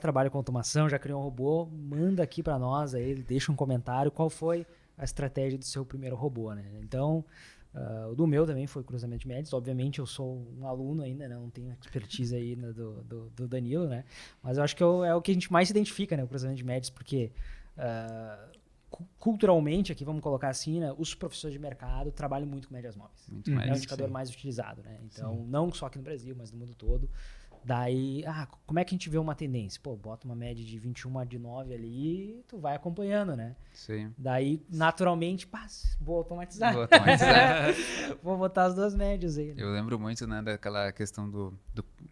A: trabalha com automação, já criou um robô, manda aqui pra nós, aí deixa um comentário qual foi a estratégia do seu primeiro robô, né? Então, o do meu também foi cruzamento de médias. Obviamente eu sou um aluno ainda, né? Não tenho expertise aí, né, do Danilo, né? Mas eu acho que é o que a gente mais se identifica, né? O cruzamento de médias, porque... culturalmente, aqui vamos colocar assim, né, os professores de mercado trabalham muito com médias móveis.
B: Muito mais,
A: é o indicador mais utilizado, né? Então,
C: Sim.
A: não só aqui no Brasil, mas no mundo todo. Daí, como é que a gente vê uma tendência? Pô, bota uma média de 21 a de 9 ali e tu vai acompanhando, né?
B: Sim.
A: Daí, naturalmente, vou automatizar. Vou botar as duas médias aí. Né?
B: Eu lembro muito, né, daquela questão do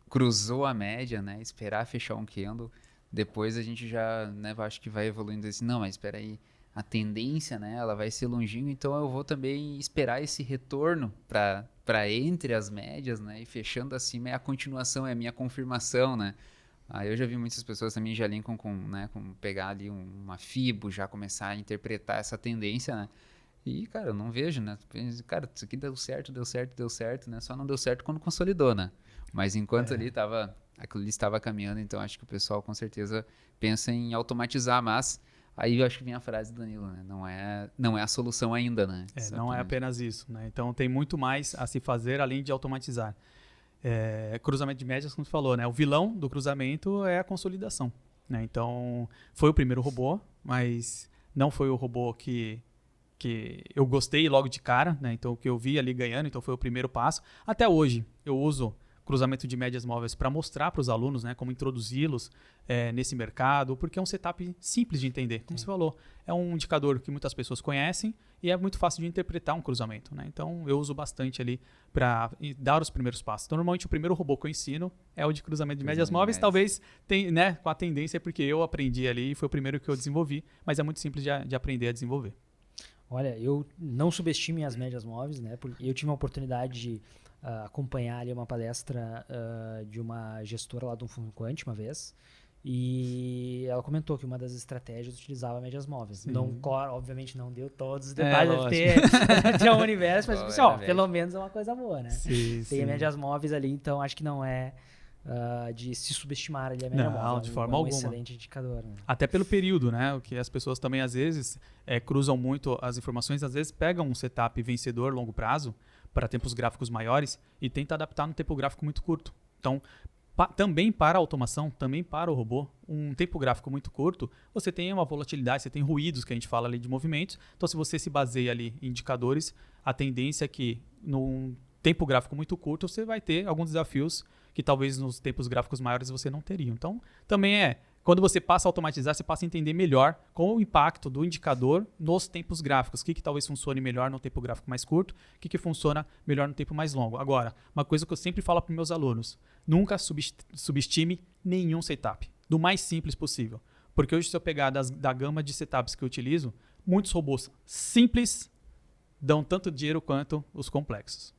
B: cruzou a média, né, esperar fechar um candle. Depois a gente já, né, acho que vai evoluindo assim, não, mas espera aí, a tendência, né, ela vai ser longínqua, então eu vou também esperar esse retorno para entre as médias, né, e fechando acima é a continuação, é a minha confirmação, né. Aí eu já vi muitas pessoas também já linkam com pegar ali uma FIBO, já começar a interpretar essa tendência, né. E, cara, eu não vejo, né, cara, isso aqui deu certo, né, só não deu certo quando consolidou, né. Mas enquanto aquilo ali estava caminhando, então acho que o pessoal com certeza pensa em automatizar, mas aí eu acho que vem a frase do Danilo, né? Não é a solução ainda, né?
C: Não é apenas isso, né? Então tem muito mais a se fazer além de automatizar. Cruzamento de médias, como você falou, né? O vilão do cruzamento é a consolidação, né? Então foi o primeiro robô, mas não foi o robô que eu gostei logo de cara, né? Então o que eu vi ali ganhando, então foi o primeiro passo. Até hoje eu uso cruzamento de médias móveis para mostrar para os alunos, né, como introduzi-los nesse mercado, porque é um setup simples de entender. Como você falou, é um indicador que muitas pessoas conhecem e é muito fácil de interpretar um cruzamento, né? Então eu uso bastante ali para dar os primeiros passos. Então normalmente o primeiro robô que eu ensino é o de cruzamento de médias móveis, talvez né, com a tendência porque eu aprendi ali e foi o primeiro que eu desenvolvi, mas é muito simples de aprender a desenvolver.
A: Olha, eu não subestime as médias móveis, né? Porque eu tive a oportunidade de acompanhar ali uma palestra de uma gestora lá de um fundo quant uma vez, e ela comentou que uma das estratégias utilizava médias móveis. Não, obviamente não deu todos os detalhes, deve ter um universo, mas pelo menos é uma coisa boa, né? Tem médias móveis ali, então acho que não é de se subestimar ali a média móvel.
C: Não, de forma alguma.
A: Excelente indicador. Né?
C: Até pelo período, né? O que as pessoas também às vezes cruzam muito as informações, às vezes pegam um setup vencedor longo prazo para tempos gráficos maiores e tenta adaptar no tempo gráfico muito curto. Então, também para a automação, também para o robô, um tempo gráfico muito curto, você tem uma volatilidade, você tem ruídos que a gente fala ali de movimentos. Então, se você se baseia ali em indicadores, a tendência é que num tempo gráfico muito curto você vai ter alguns desafios que talvez nos tempos gráficos maiores você não teria. Então, também quando você passa a automatizar, você passa a entender melhor qual o impacto do indicador nos tempos gráficos. O que talvez funcione melhor no tempo gráfico mais curto, o que funciona melhor no tempo mais longo. Agora, uma coisa que eu sempre falo para os meus alunos, nunca subestime nenhum setup, do mais simples possível. Porque hoje, se eu pegar da gama de setups que eu utilizo, muitos robôs simples dão tanto dinheiro quanto os complexos.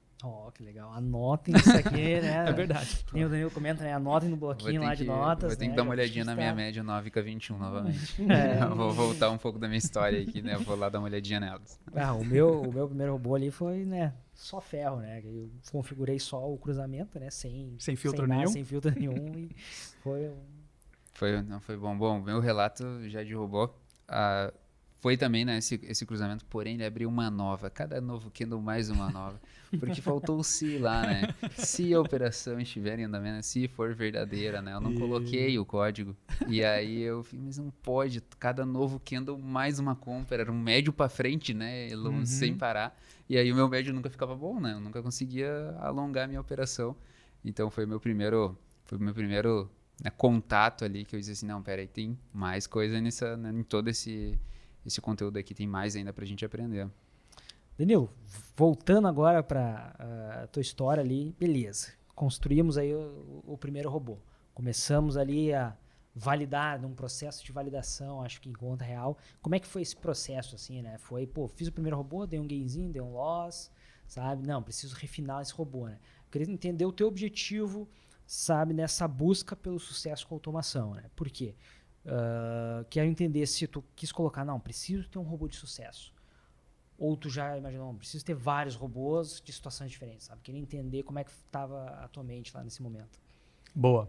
A: Que legal. Anotem isso aqui, né?
C: É verdade.
A: Que nem o Danilo comenta, né? Anotem no bloquinho lá de notas.
B: Vou ter que dar uma olhadinha na minha média 9K21 novamente. Vou voltar um pouco da minha história aqui, né? Vou lá dar uma olhadinha nelas.
A: O meu primeiro robô ali foi, né? Só ferro, né? Eu configurei só o cruzamento, né? Sem
C: filtro
A: nada,
C: nenhum.
A: Sem filtro nenhum. E foi
B: Foi bom. Bom, meu relato já de robô... Foi também, né, esse cruzamento, porém ele abriu uma nova, cada novo Kindle mais uma nova, porque faltou o se lá, né, se a operação estiver em andamento, se for verdadeira, né, eu não coloquei o código, e aí eu falei, mas não pode, cada novo Kindle mais uma compra, era um médio para frente, né, sem parar, e aí o meu médio nunca ficava bom, né, eu nunca conseguia alongar a minha operação, então foi o meu primeiro né, contato ali, que eu disse assim, não, peraí, tem mais coisa em todo esse conteúdo aqui, tem mais ainda pra gente aprender.
A: Danilo, voltando agora para a tua história ali, beleza. Construímos aí o primeiro robô. Começamos ali a validar, num processo de validação, acho que em conta real. Como é que foi esse processo, assim, né? Foi, fiz o primeiro robô, dei um gainzinho, dei um loss, sabe? Não, preciso refinar esse robô, né? Eu queria entender o teu objetivo, sabe, nessa busca pelo sucesso com a automação, né? Por quê? Quero entender se tu quis colocar, não, preciso ter um robô de sucesso. Ou tu já imaginou, não, preciso ter vários robôs de situações diferentes, sabe? Queria entender como é que estava a tua mente lá nesse momento.
C: Boa.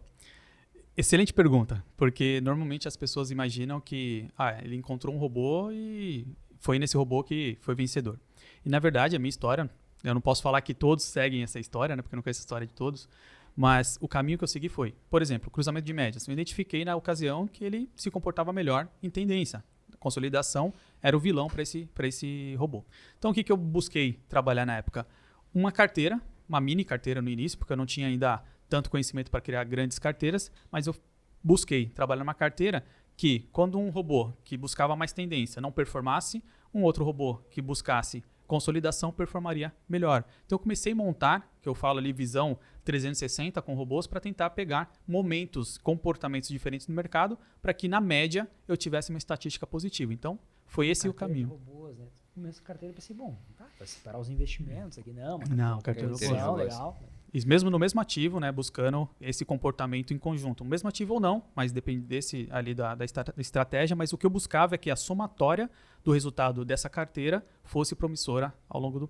C: Excelente pergunta, porque normalmente as pessoas imaginam que ele encontrou um robô e foi nesse robô que foi vencedor. E na verdade, a minha história, eu não posso falar que todos seguem essa história, né, porque eu não conheço a história de todos, mas o caminho que eu segui foi, por exemplo, cruzamento de médias. Eu identifiquei na ocasião que ele se comportava melhor em tendência. A consolidação era o vilão para esse robô. Então, o que eu busquei trabalhar na época? Uma carteira, uma mini carteira no início, porque eu não tinha ainda tanto conhecimento para criar grandes carteiras, mas eu busquei trabalhar numa carteira que, quando um robô que buscava mais tendência não performasse, um outro robô que buscasse consolidação performaria melhor. Então eu comecei a montar, que eu falo ali, visão 360 com robôs, para tentar pegar momentos, comportamentos diferentes no mercado, para que na média eu tivesse uma estatística positiva. Então foi esse o caminho.
A: Robôs, né? Começo carteira, eu pensei, vai separar os investimentos aqui, não.
C: Carteira de
A: robôs. Legal.
C: E mesmo no mesmo ativo, né, buscando esse comportamento em conjunto. O mesmo ativo ou não, mas depende ali da estratégia, mas o que eu buscava é que a somatória do resultado dessa carteira fosse promissora ao longo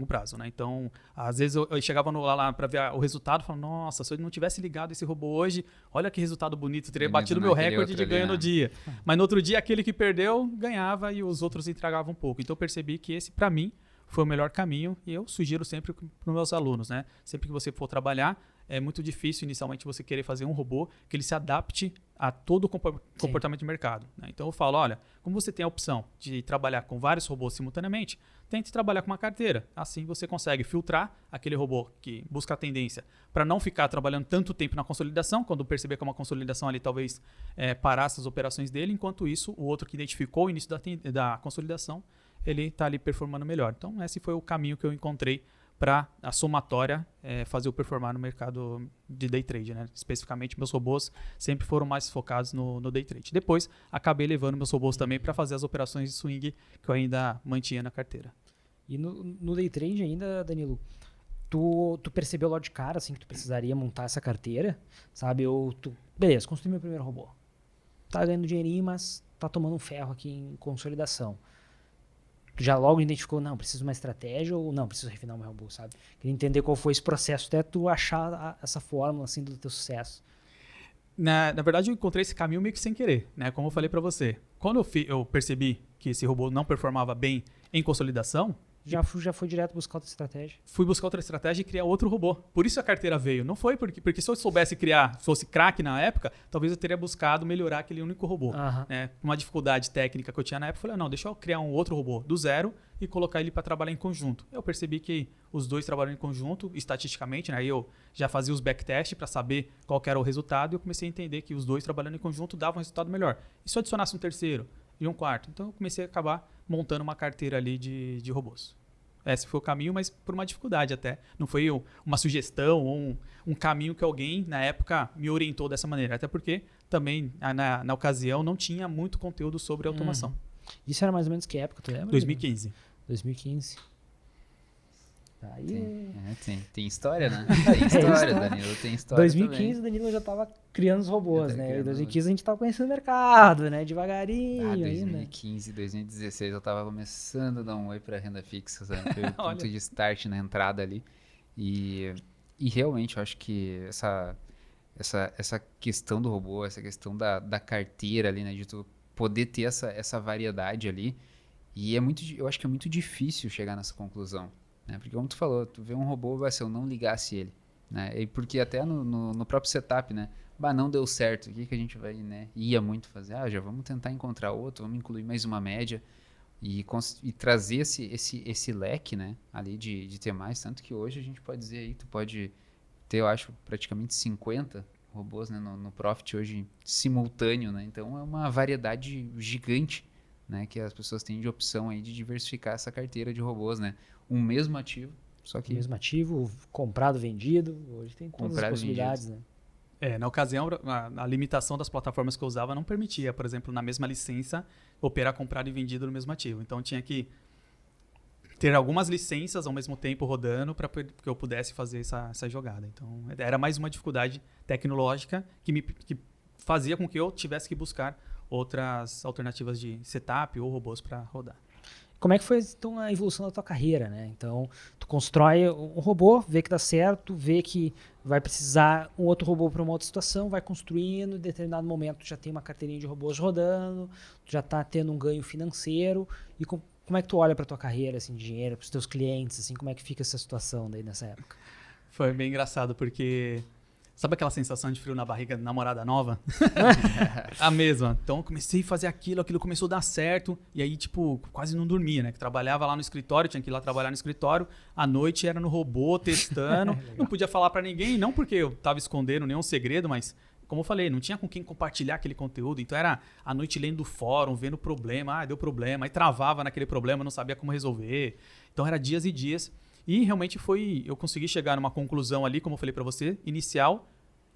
C: prazo. Né? Então, às vezes eu chegava lá para ver o resultado e falava, nossa, se eu não tivesse ligado esse robô hoje, olha que resultado bonito, teria batido meu recorde de ganho no dia. Mas no outro dia, aquele que perdeu ganhava e os outros entregavam um pouco. Então eu percebi que esse, para mim, foi o melhor caminho e eu sugiro sempre para os meus alunos, né? Sempre que você for trabalhar, é muito difícil inicialmente você querer fazer um robô que ele se adapte a todo o comportamento de mercado. Né? Então eu falo, olha, como você tem a opção de trabalhar com vários robôs simultaneamente, tente trabalhar com uma carteira. Assim você consegue filtrar aquele robô que busca a tendência para não ficar trabalhando tanto tempo na consolidação, quando perceber que é uma consolidação ali talvez parar essas operações dele, enquanto isso o outro que identificou o início da consolidação, ele está ali performando melhor. Então, esse foi o caminho que eu encontrei para a somatória fazer eu performar no mercado de day trade. Né? Especificamente, meus robôs sempre foram mais focados no day trade. Depois, acabei levando meus robôs também para fazer as operações de swing que eu ainda mantinha na carteira.
A: E no day trade ainda, Danilo, tu percebeu logo de cara assim, que tu precisaria montar essa carteira, sabe? Ou beleza, construí meu primeiro robô. Tá ganhando dinheirinho, mas tá tomando um ferro aqui em consolidação. Tu já logo identificou, não, preciso de uma estratégia ou não, preciso refinar o meu robô, sabe? Queria entender qual foi esse processo até tu achar essa fórmula assim do teu sucesso.
C: Na verdade, eu encontrei esse caminho meio que sem querer, né? Como eu falei para você. Quando eu percebi que esse robô não performava bem em consolidação,
A: Já foi direto buscar outra estratégia.
C: Fui buscar outra estratégia e criar outro robô. Por isso a carteira veio. Não foi porque se eu soubesse criar, fosse craque na época, talvez eu teria buscado melhorar aquele único robô. Né? Uma dificuldade técnica que eu tinha na época, eu falei, não, deixa eu criar um outro robô do zero e colocar ele para trabalhar em conjunto. Eu percebi que os dois trabalham em conjunto, estatisticamente, né? Aí eu já fazia os backtests para saber qual que era o resultado e eu comecei a entender que os dois trabalhando em conjunto davam um resultado melhor. E se eu adicionasse um terceiro e um quarto? Então eu comecei a acabar montando uma carteira ali de robôs. Esse foi o caminho, mas por uma dificuldade até. Não foi uma sugestão ou um caminho que alguém, na época, me orientou dessa maneira. Até porque também, na ocasião, não tinha muito conteúdo sobre automação.
A: Isso era mais ou menos que época, tu lembra?
C: 2015.
A: 2015. Aí...
B: Tem história, né? Tem história, Danilo tem história
A: 2015
B: também.
A: o Danilo já estava criando os robôs, né? Em 2015 a gente estava conhecendo o mercado, né? Devagarinho ainda.
B: 2015, 2016 eu estava começando a dar um oi para renda fixa, sabe? Foi o ponto de start na entrada ali. E realmente eu acho que essa questão do robô, essa questão da carteira ali, né? De tu poder ter essa variedade ali. E eu acho que é muito difícil chegar nessa conclusão. Né? Porque como tu falou, tu vê um robô, se eu não ligasse ele, né? E porque até no próprio setup, né? Não deu certo, o que a gente vai, né? Ia muito fazer, já vamos tentar encontrar outro, vamos incluir mais uma média e trazer esse leque, né? Ali de ter mais, tanto que hoje a gente pode dizer aí, tu pode ter, eu acho, praticamente 50 robôs, né? No Profit hoje simultâneo, né? Então é uma variedade gigante, né, que as pessoas têm de opção aí de diversificar essa carteira de robôs, né? Um mesmo ativo, só que...
A: mesmo ativo, comprado, vendido, hoje tem todas as possibilidades, né?
C: Na ocasião, a limitação das plataformas que eu usava não permitia, por exemplo, na mesma licença, operar comprado e vendido no mesmo ativo. Então, tinha que ter algumas licenças ao mesmo tempo rodando para que eu pudesse fazer essa jogada. Então, era mais uma dificuldade tecnológica que fazia com que eu tivesse que buscar outras alternativas de setup ou robôs para rodar.
A: Como é que foi então a evolução da tua carreira, né? Então, tu constrói um robô, vê que dá certo, vê que vai precisar um outro robô para uma outra situação, vai construindo, em determinado momento tu já tem uma carteirinha de robôs rodando, tu já está tendo um ganho financeiro. E como é que tu olha para tua carreira, assim, de dinheiro, para os teus clientes, assim, como é que fica essa situação daí nessa época?
C: Foi bem engraçado, porque... Sabe aquela sensação de frio na barriga de namorada nova? A mesma. Então, eu comecei a fazer aquilo começou a dar certo. E aí, quase não dormia, né? Que trabalhava lá no escritório, tinha que ir lá trabalhar no escritório. À noite era no robô, testando. Não podia falar pra ninguém, não porque eu tava escondendo nenhum segredo, mas, como eu falei, não tinha com quem compartilhar aquele conteúdo. Então, era à noite lendo o fórum, vendo o problema. Deu problema. Aí travava naquele problema, não sabia como resolver. Então, era dias e dias. E realmente eu consegui chegar numa conclusão ali, como eu falei para você, inicial,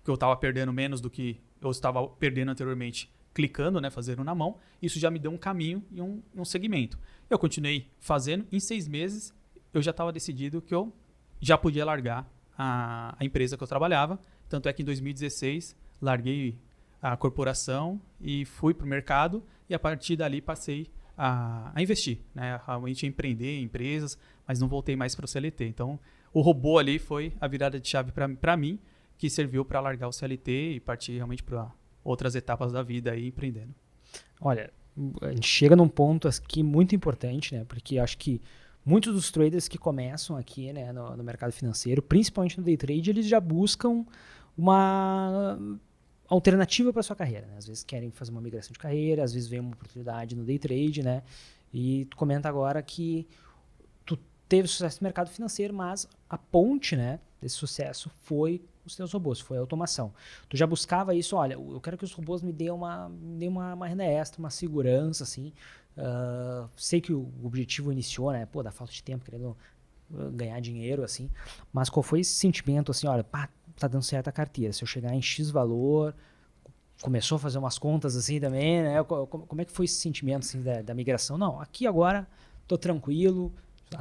C: que eu estava perdendo menos do que eu estava perdendo anteriormente, clicando, né, fazendo na mão. Isso já me deu um caminho e um segmento. Eu continuei fazendo, em 6 meses eu já estava decidido que eu já podia largar a empresa que eu trabalhava. Tanto é que em 2016 larguei a corporação e fui para o mercado e a partir dali passei a investir, né? Realmente a empreender em empresas, mas não voltei mais para o CLT. Então, o robô ali foi a virada de chave para mim, que serviu para largar o CLT e partir realmente para outras etapas da vida aí empreendendo.
A: Olha, a gente chega num ponto aqui muito importante, né? Porque acho que muitos dos traders que começam aqui, né, no mercado financeiro, principalmente no day trade, eles já buscam uma alternativa para sua carreira, né? Às vezes querem fazer uma migração de carreira, às vezes vem uma oportunidade no day trade, né? E tu comenta agora que tu teve sucesso no mercado financeiro, mas a ponte, né, desse sucesso foi os teus robôs, foi a automação. Tu já buscava isso, olha, eu quero que os robôs me dêem uma renda extra, uma segurança, assim. Sei que o objetivo iniciou, né, da falta de tempo, querendo ganhar dinheiro, assim, mas qual foi esse sentimento, assim, olha, tá dando certo a carteira, se eu chegar em X valor, começou a fazer umas contas assim também, né? Como é que foi esse sentimento assim, da migração? Não, aqui agora tô tranquilo,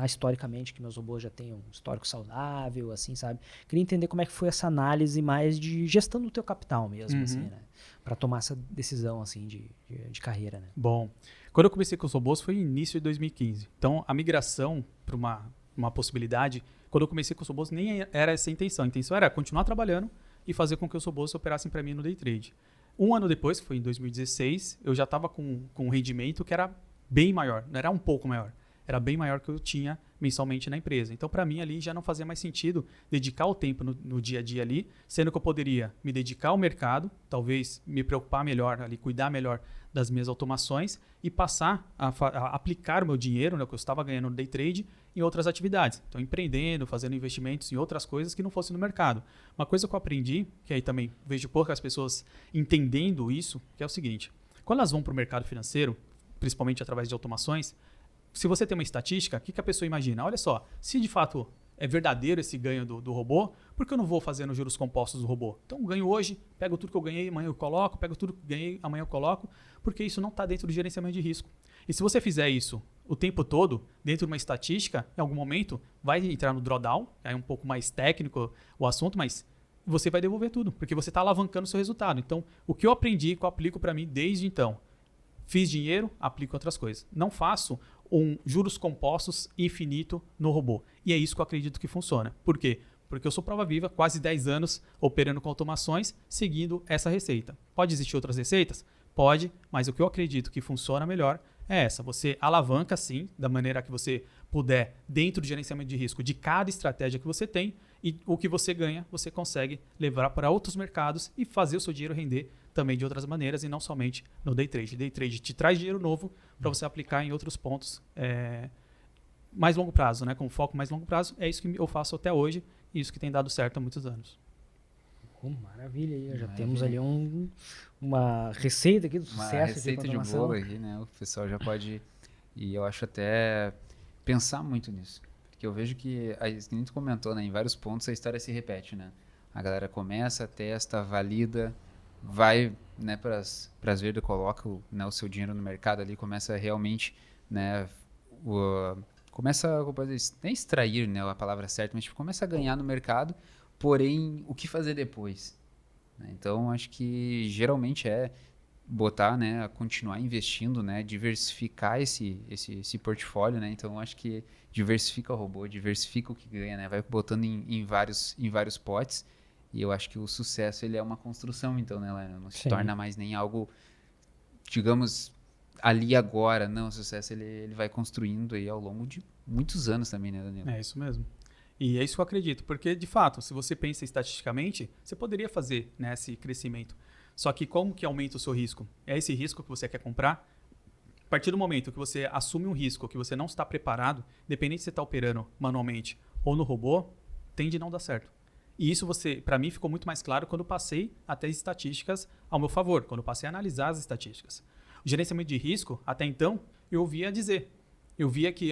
A: historicamente que meus robôs já têm um histórico saudável, assim, sabe? Queria entender como é que foi essa análise mais de gestão do teu capital mesmo, assim, né? Para tomar essa decisão, assim, de carreira, né?
C: Bom, quando eu comecei com os robôs foi início de 2015. Então, a migração para uma possibilidade, quando eu comecei com os robôs nem era essa a intenção. A intenção era continuar trabalhando e fazer com que os robôs operassem para mim no day trade. Um ano depois, que foi em 2016, eu já estava com um rendimento que era bem maior, não era um pouco maior. era bem maior que eu tinha mensalmente na empresa. Então, para mim, ali já não fazia mais sentido dedicar o tempo no dia a dia ali, sendo que eu poderia me dedicar ao mercado, talvez me preocupar melhor ali, cuidar melhor das minhas automações e passar a aplicar o meu dinheiro, né, o que eu estava ganhando no day trade, em outras atividades. Então, empreendendo, fazendo investimentos em outras coisas que não fossem no mercado. Uma coisa que eu aprendi, que aí também vejo poucas pessoas entendendo isso, que é o seguinte: quando elas vão para o mercado financeiro, principalmente através de automações, se você tem uma estatística, o que a pessoa imagina? Olha só, se de fato é verdadeiro esse ganho do robô, por que eu não vou fazendo juros compostos do robô? Então, eu ganho hoje, pego tudo que eu ganhei, amanhã eu coloco, pego tudo que ganhei, amanhã eu coloco, porque isso não está dentro do gerenciamento de risco. E se você fizer isso o tempo todo, dentro de uma estatística, em algum momento vai entrar no drawdown, é um pouco mais técnico o assunto, mas você vai devolver tudo, porque você está alavancando o seu resultado. Então, o que eu aprendi, que eu aplico para mim desde então, fiz dinheiro, aplico outras coisas. Não faço juros compostos infinito no robô. E é isso que eu acredito que funciona. Por quê? Porque eu sou prova viva, quase 10 anos operando com automações, seguindo essa receita. Pode existir outras receitas? Pode, mas o que eu acredito que funciona melhor é essa. Você alavanca, sim, da maneira que você puder, dentro do gerenciamento de risco de cada estratégia que você tem, e o que você ganha, você consegue levar para outros mercados e fazer o seu dinheiro render também de outras maneiras e não somente no day trade. Day trade te traz dinheiro novo para você aplicar em outros pontos mais longo prazo, né? Com foco mais longo prazo. É isso que eu faço até hoje e isso que tem dado certo há muitos anos.
A: Maravilha aí, já temos ali uma receita aqui do sucesso.
B: Uma receita de bolo aqui, né? O pessoal já pode, e eu acho até pensar muito nisso. Porque eu vejo que, a gente comentou, né, em vários pontos a história se repete, né? A galera começa, testa, valida, vai, né, para as verdes, coloca o seu dinheiro no mercado ali, começa realmente, né, começa nem extrair, né, a palavra certa, mas tipo, começa a ganhar no mercado, porém, o que fazer depois? Então, acho que geralmente é botar, né, continuar investindo, né, diversificar esse portfólio, né? Então, acho que diversifica o robô, diversifica o que ganha, né? Vai botando em vários potes. E eu acho que o sucesso, ele é uma construção, então, né, Lena? Não se torna mais nem algo, digamos, ali agora. Não, o sucesso, ele vai construindo aí ao longo de muitos anos também, né, Danilo?
C: É isso mesmo. E é isso que eu acredito, porque, de fato, se você pensa estatisticamente, você poderia fazer, né, esse crescimento. Só que como que aumenta o seu risco? É esse risco que você quer comprar? A partir do momento que você assume um risco que você não está preparado, independente se você está operando manualmente ou no robô, tende a não dar certo. E isso, para mim, ficou muito mais claro quando eu passei a ter estatísticas ao meu favor, quando eu passei a analisar as estatísticas. O gerenciamento de risco, até então, eu ouvia dizer. Eu via que,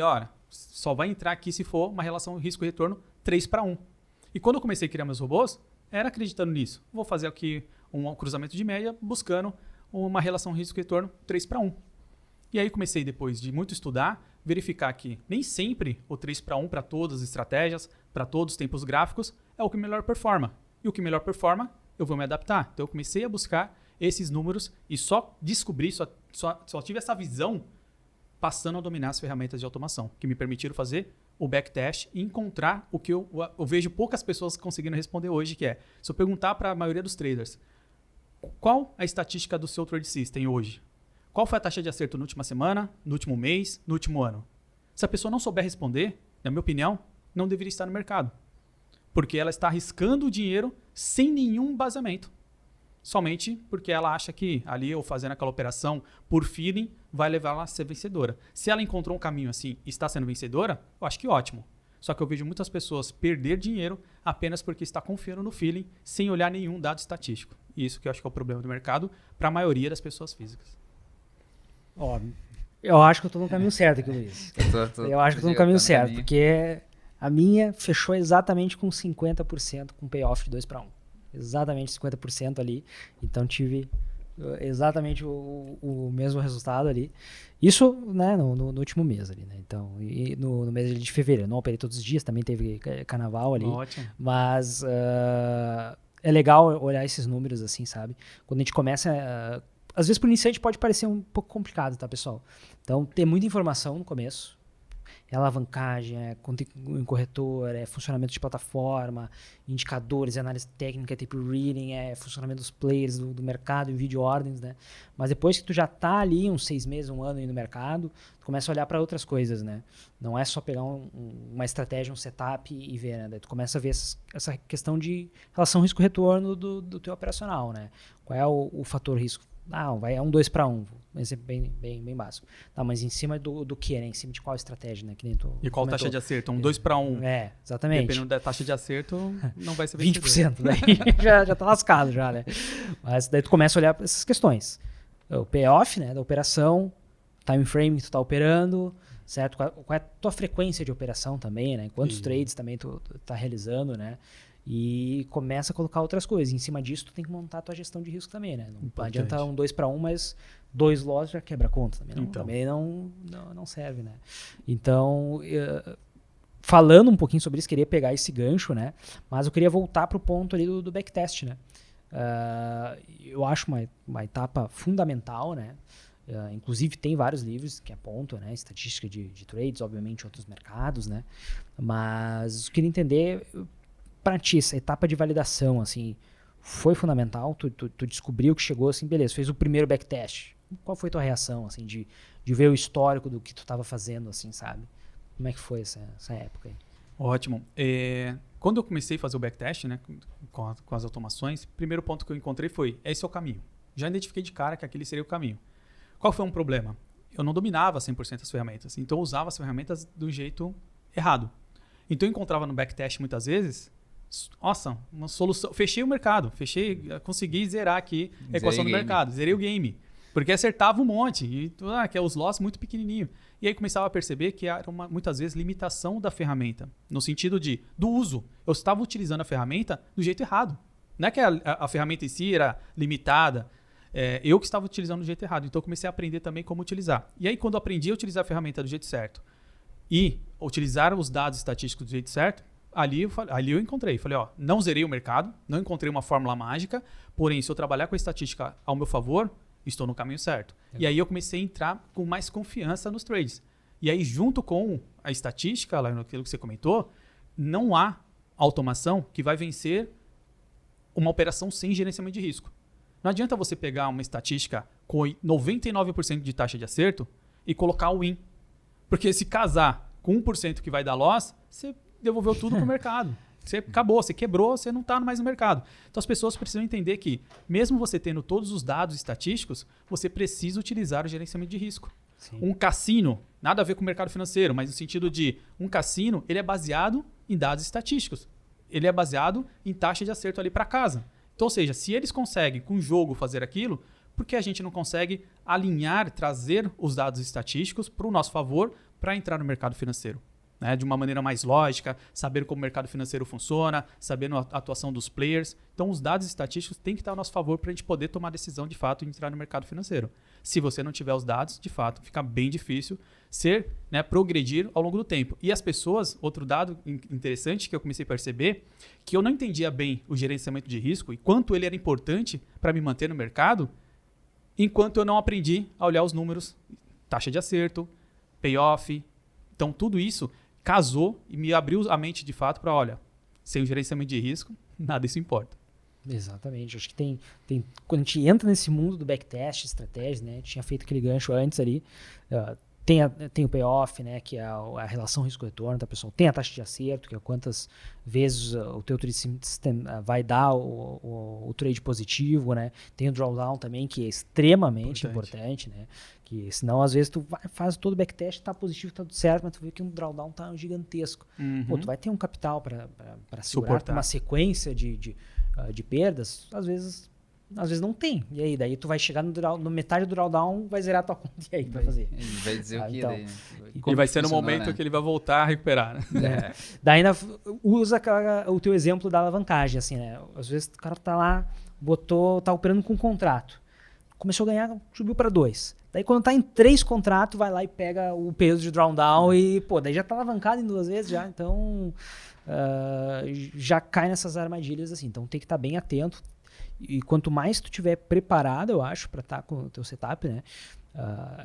C: só vai entrar aqui se for uma relação risco-retorno 3:1. E quando eu comecei a criar meus robôs, era acreditando nisso. Vou fazer aqui um cruzamento de média buscando uma relação risco-retorno 3:1. E aí comecei, depois de muito estudar, verificar que nem sempre o 3:1 para todas as estratégias, para todos os tempos gráficos, é o que melhor performa. E o que melhor performa, eu vou me adaptar. Então eu comecei a buscar esses números e só descobri, só tive essa visão passando a dominar as ferramentas de automação, que me permitiram fazer o backtest e encontrar o que eu vejo poucas pessoas conseguindo responder hoje, que é, se eu perguntar para a maioria dos traders, qual a estatística do seu trade system hoje? Qual foi a taxa de acerto na última semana, no último mês, no último ano? Se a pessoa não souber responder, na minha opinião, não deveria estar no mercado. Porque ela está arriscando o dinheiro sem nenhum embasamento. Somente porque ela acha que ali eu fazendo aquela operação por feeling vai levar ela a ser vencedora. Se ela encontrou um caminho assim e está sendo vencedora, eu acho que ótimo. Só que eu vejo muitas pessoas perder dinheiro apenas porque está confiando no feeling sem olhar nenhum dado estatístico. E isso que eu acho que é o problema do mercado para a maioria das pessoas físicas.
A: Eu acho que eu estou no caminho certo aqui, Luiz. Eu acho que estou no caminho certo, porque a minha fechou exatamente com 50% com payoff de 2:1. Exatamente 50% ali. Então tive exatamente o mesmo resultado ali. Isso, né, no último mês ali, né? Então, e no mês de fevereiro. Não operei todos os dias, também teve carnaval ali.
C: Ótimo.
A: Mas é legal olhar esses números assim, sabe? Quando a gente começa... às vezes, para o iniciante pode parecer um pouco complicado, tá, pessoal? Então, ter muita informação no começo, É alavancagem, é conta em corretor, é funcionamento de plataforma, indicadores, é análise técnica, tape reading, é funcionamento dos players do mercado e vídeo ordens, né? Mas depois que tu já tá ali uns 6 meses, um ano aí no mercado, tu começa a olhar para outras coisas, né? Não é só pegar uma estratégia, um setup e ver, né? Daí tu começa a ver essa questão de relação risco-retorno do teu operacional, né? Qual é o fator risco? É um 2 para 1, um exemplo bem básico. Tá, mas em cima do que, né? Em cima de qual estratégia, né? Que nem tu
C: e qual
A: comentou.
C: Taxa de acerto? Um 2 para 1.
A: Exatamente.
C: Dependendo da taxa de acerto, não vai ser vencedor.
A: 20%, daí já tá lascado já, né? Mas daí tu começa a olhar para essas questões. O payoff, né, da operação, time frame que tu tá operando, certo? Qual é a tua frequência de operação também, né? Quantos trades também tu tá realizando, né? E começa a colocar outras coisas. Em cima disso, tu tem que montar a tua gestão de risco também, né? Não adianta um 2 para 1, mas 2 loss já quebra a conta também. Também não serve, né? Então, falando um pouquinho sobre isso, queria pegar esse gancho, né? Mas eu queria voltar para o ponto ali do backtest, né? Eu acho uma etapa fundamental, né? Inclusive tem vários livros que apontam, né, estatística de trades, obviamente em outros mercados, né? Mas eu queria entender para ti essa etapa de validação, assim, foi fundamental? Tu descobriu que chegou assim, beleza, fez o primeiro backtest. Qual foi a tua reação, assim, de ver o histórico do que tu estava fazendo, assim, sabe? Como é que foi essa época aí?
C: Ótimo. Quando eu comecei a fazer o backtest, né, com as automações, o primeiro ponto que eu encontrei foi, esse é o caminho. Já identifiquei de cara que aquele seria o caminho. Qual foi um problema? Eu não dominava 100% as ferramentas, então eu usava as ferramentas do jeito errado. Então eu encontrava no backtest muitas vezes, nossa, uma solução, fechei o mercado, consegui zerar aqui a equação do mercado, zerei o game. Porque acertava um monte, que é os loss muito pequenininho. E aí começava a perceber que era muitas vezes limitação da ferramenta, no sentido do uso. Eu estava utilizando a ferramenta do jeito errado. Não é que a ferramenta em si era limitada, eu que estava utilizando do jeito errado. Então eu comecei a aprender também como utilizar. E aí quando eu aprendi a utilizar a ferramenta do jeito certo e utilizar os dados estatísticos do jeito certo, ali eu encontrei. Falei, não zerei o mercado, não encontrei uma fórmula mágica, porém se eu trabalhar com a estatística ao meu favor, estou no caminho certo. E aí eu comecei a entrar com mais confiança nos trades. E aí, junto com a estatística, lá naquilo que você comentou, não há automação que vai vencer uma operação sem gerenciamento de risco. Não adianta você pegar uma estatística com 99% de taxa de acerto e colocar o win. Porque se casar com 1% que vai dar loss, você devolveu tudo para o mercado. Você acabou, você quebrou, você não está mais no mercado. Então as pessoas precisam entender que, mesmo você tendo todos os dados estatísticos, você precisa utilizar o gerenciamento de risco.
A: Sim.
C: Um cassino, nada a ver com o mercado financeiro, mas no sentido de um cassino, ele é baseado em dados estatísticos. Ele é baseado em taxa de acerto ali para casa. Então, ou seja, se eles conseguem com o jogo fazer aquilo, por que a gente não consegue alinhar, trazer os dados estatísticos para o nosso favor para entrar no mercado financeiro? Né, de uma maneira mais lógica, saber como o mercado financeiro funciona, sabendo a atuação dos players. Então, os dados estatísticos têm que estar ao nosso favor para a gente poder tomar decisão de fato e entrar no mercado financeiro. Se você não tiver os dados, de fato, fica bem difícil progredir ao longo do tempo. E as pessoas, outro dado interessante que eu comecei a perceber, que eu não entendia bem o gerenciamento de risco e quanto ele era importante para me manter no mercado, enquanto eu não aprendi a olhar os números, taxa de acerto, payoff. Então, tudo isso casou e me abriu a mente de fato para, olha, sem o gerenciamento de risco, nada isso importa.
A: Exatamente. Acho que tem quando a gente entra nesse mundo do backtest, estratégia, né? Tinha feito aquele gancho antes ali. Tem o payoff, né? Que é a relação risco-retorno, tá, pessoal? Tem a taxa de acerto, que é quantas vezes o teu trade system vai dar o trade positivo, né? Tem o drawdown também, que é extremamente importante, né? Que senão, às vezes, tu faz todo o backtest, tá positivo, tá tudo certo, mas tu vê que um drawdown tá gigantesco. Pô, tu vai ter um capital para segurar uma sequência de perdas, às vezes não tem. E aí, daí tu vai chegar no metade do drawdown, vai zerar a tua conta. E aí, vai fazer?
B: Ele vai dizer o que
A: então,
B: daí?
C: E vai ser no momento que ele vai voltar a recuperar, né?
A: Daí usa o teu exemplo da alavancagem, assim, né? Às vezes o cara tá lá, tá operando com um contrato. Começou a ganhar, subiu para 2. Daí quando tá em 3 contratos, vai lá e pega o peso de drawdown e, daí já tá alavancado em 2 vezes já. Então, já cai nessas armadilhas, assim. Então tem que estar bem atento. E quanto mais tu tiver preparado, eu acho, para estar com o teu setup, né?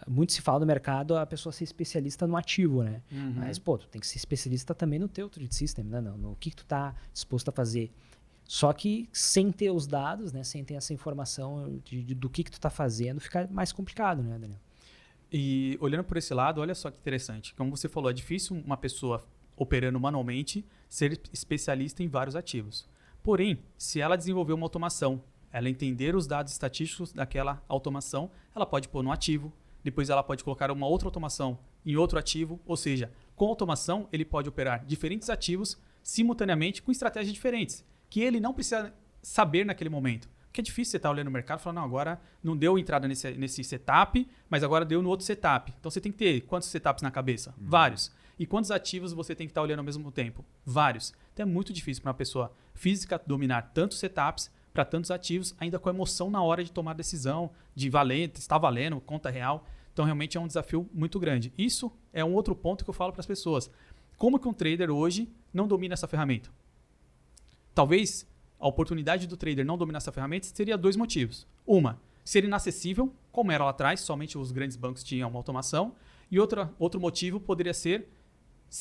A: muito se fala no mercado a pessoa ser especialista no ativo, né?
C: Uhum.
A: Mas, pô, tu tem que ser especialista também no teu trade system, né? No que tu tá disposto a fazer. Só que sem ter os dados, né? Sem ter essa informação do que tu tá fazendo, fica mais complicado, né, Daniel?
C: E olhando por esse lado, olha só que interessante. Como você falou, é difícil uma pessoa operando manualmente ser especialista em vários ativos. Porém, se ela desenvolver uma automação, ela entender os dados estatísticos daquela automação, ela pode pôr no ativo, depois ela pode colocar uma outra automação em outro ativo, ou seja, com automação ele pode operar diferentes ativos simultaneamente com estratégias diferentes, que ele não precisa saber naquele momento. Porque é difícil você estar olhando o mercado e falar, não, agora não deu entrada nesse setup, mas agora deu no outro setup. Então você tem que ter quantos setups na cabeça? Vários. E quantos ativos você tem que estar olhando ao mesmo tempo? Vários. Então é muito difícil para uma pessoa física dominar tantos setups para tantos ativos, ainda com emoção na hora de tomar decisão, de valer, está valendo, conta real. Então realmente é um desafio muito grande. Isso é um outro ponto que eu falo para as pessoas. Como que um trader hoje não domina essa ferramenta? Talvez a oportunidade do trader não dominar essa ferramenta seria 2 motivos. Uma, ser inacessível, como era lá atrás, somente os grandes bancos tinham uma automação. E outro motivo poderia ser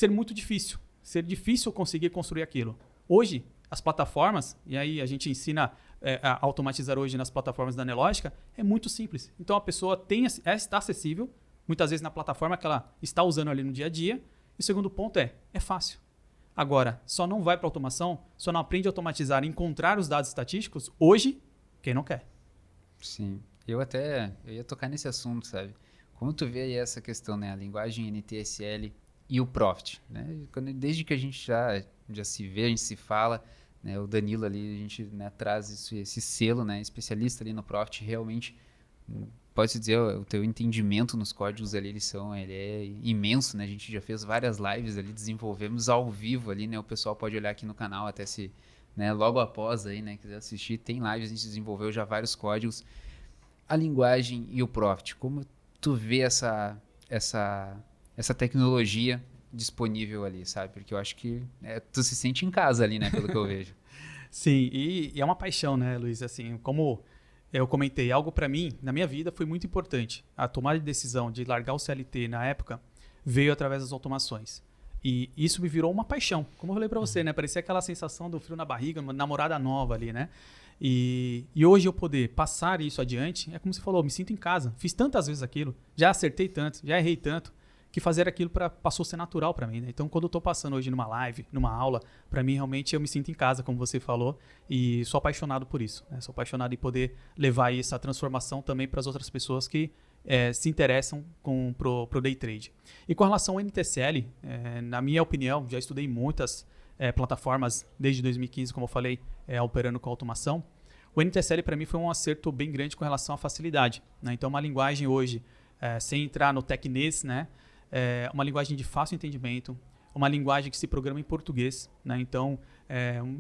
C: muito difícil. Ser difícil conseguir construir aquilo. Hoje, as plataformas, e aí a gente ensina a automatizar hoje nas plataformas da Nelogica, é muito simples. Então a pessoa está acessível, muitas vezes na plataforma que ela está usando ali no dia a dia. E o segundo ponto é fácil. Agora, só não vai para automação, só não aprende a automatizar e encontrar os dados estatísticos hoje, quem não quer.
B: Sim. Eu ia tocar nesse assunto, sabe? Como tu vê aí essa questão, né? A linguagem NTSL e o Profit, né? Desde que a gente já se vê, a gente se fala, né? O Danilo ali, a gente, né, traz esse selo, né? Especialista ali no Profit, realmente, pode-se dizer, o teu entendimento nos códigos ali, ele é imenso, né? A gente já fez várias lives ali, desenvolvemos ao vivo ali, né? O pessoal pode olhar aqui no canal, até se, né, logo após aí, né, quiser assistir, tem lives, a gente desenvolveu já vários códigos. A linguagem e o Profit, como tu vê essa tecnologia disponível ali, sabe? Porque eu acho que tu se sente em casa ali, né? Pelo que eu vejo.
C: Sim, e é uma paixão, né, Luiz? Assim, como eu comentei, algo para mim, na minha vida, foi muito importante. A tomada de decisão de largar o CLT na época veio através das automações. E isso me virou uma paixão. Como eu falei para você, né? Parecia aquela sensação do frio na barriga, uma namorada nova ali, né? E hoje eu poder passar isso adiante, é como você falou, me sinto em casa. Fiz tantas vezes aquilo, já acertei tanto, já errei tanto, que fazer aquilo passou a ser natural para mim, né? Então, quando eu estou passando hoje numa live, numa aula, para mim realmente eu me sinto em casa, como você falou, e sou apaixonado por isso, né? Sou apaixonado em poder levar essa transformação também para as outras pessoas que se interessam pro day trade. E com relação ao NTSL, na minha opinião, já estudei muitas plataformas desde 2015, como eu falei, operando com automação. O NTSL para mim foi um acerto bem grande com relação à facilidade, né? Então, uma linguagem hoje, sem entrar no tecnês, né? Uma linguagem de fácil entendimento, uma linguagem que se programa em português, né? Então,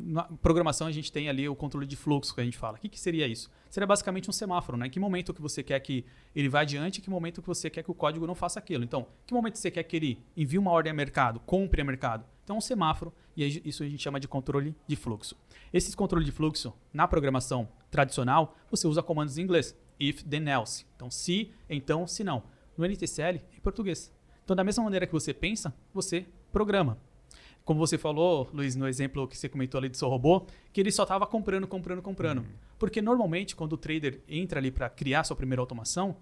C: na programação a gente tem ali o controle de fluxo que a gente fala. O que seria isso? Seria basicamente um semáforo, né? Em que momento que você quer que ele vá adiante, em que momento que você quer que o código não faça aquilo. Então, em que momento você quer que ele envie uma ordem a mercado, compre a mercado. Então, é um semáforo e isso a gente chama de controle de fluxo. Esse controle de fluxo, na programação tradicional, você usa comandos em inglês. If, then else. Então, se, então, se não. No NTSL, em português. Então, da mesma maneira que você pensa, você programa. Como você falou, Luiz, no exemplo que você comentou ali do seu robô, que ele só estava comprando. Porque normalmente, quando o trader entra ali para criar sua primeira automação,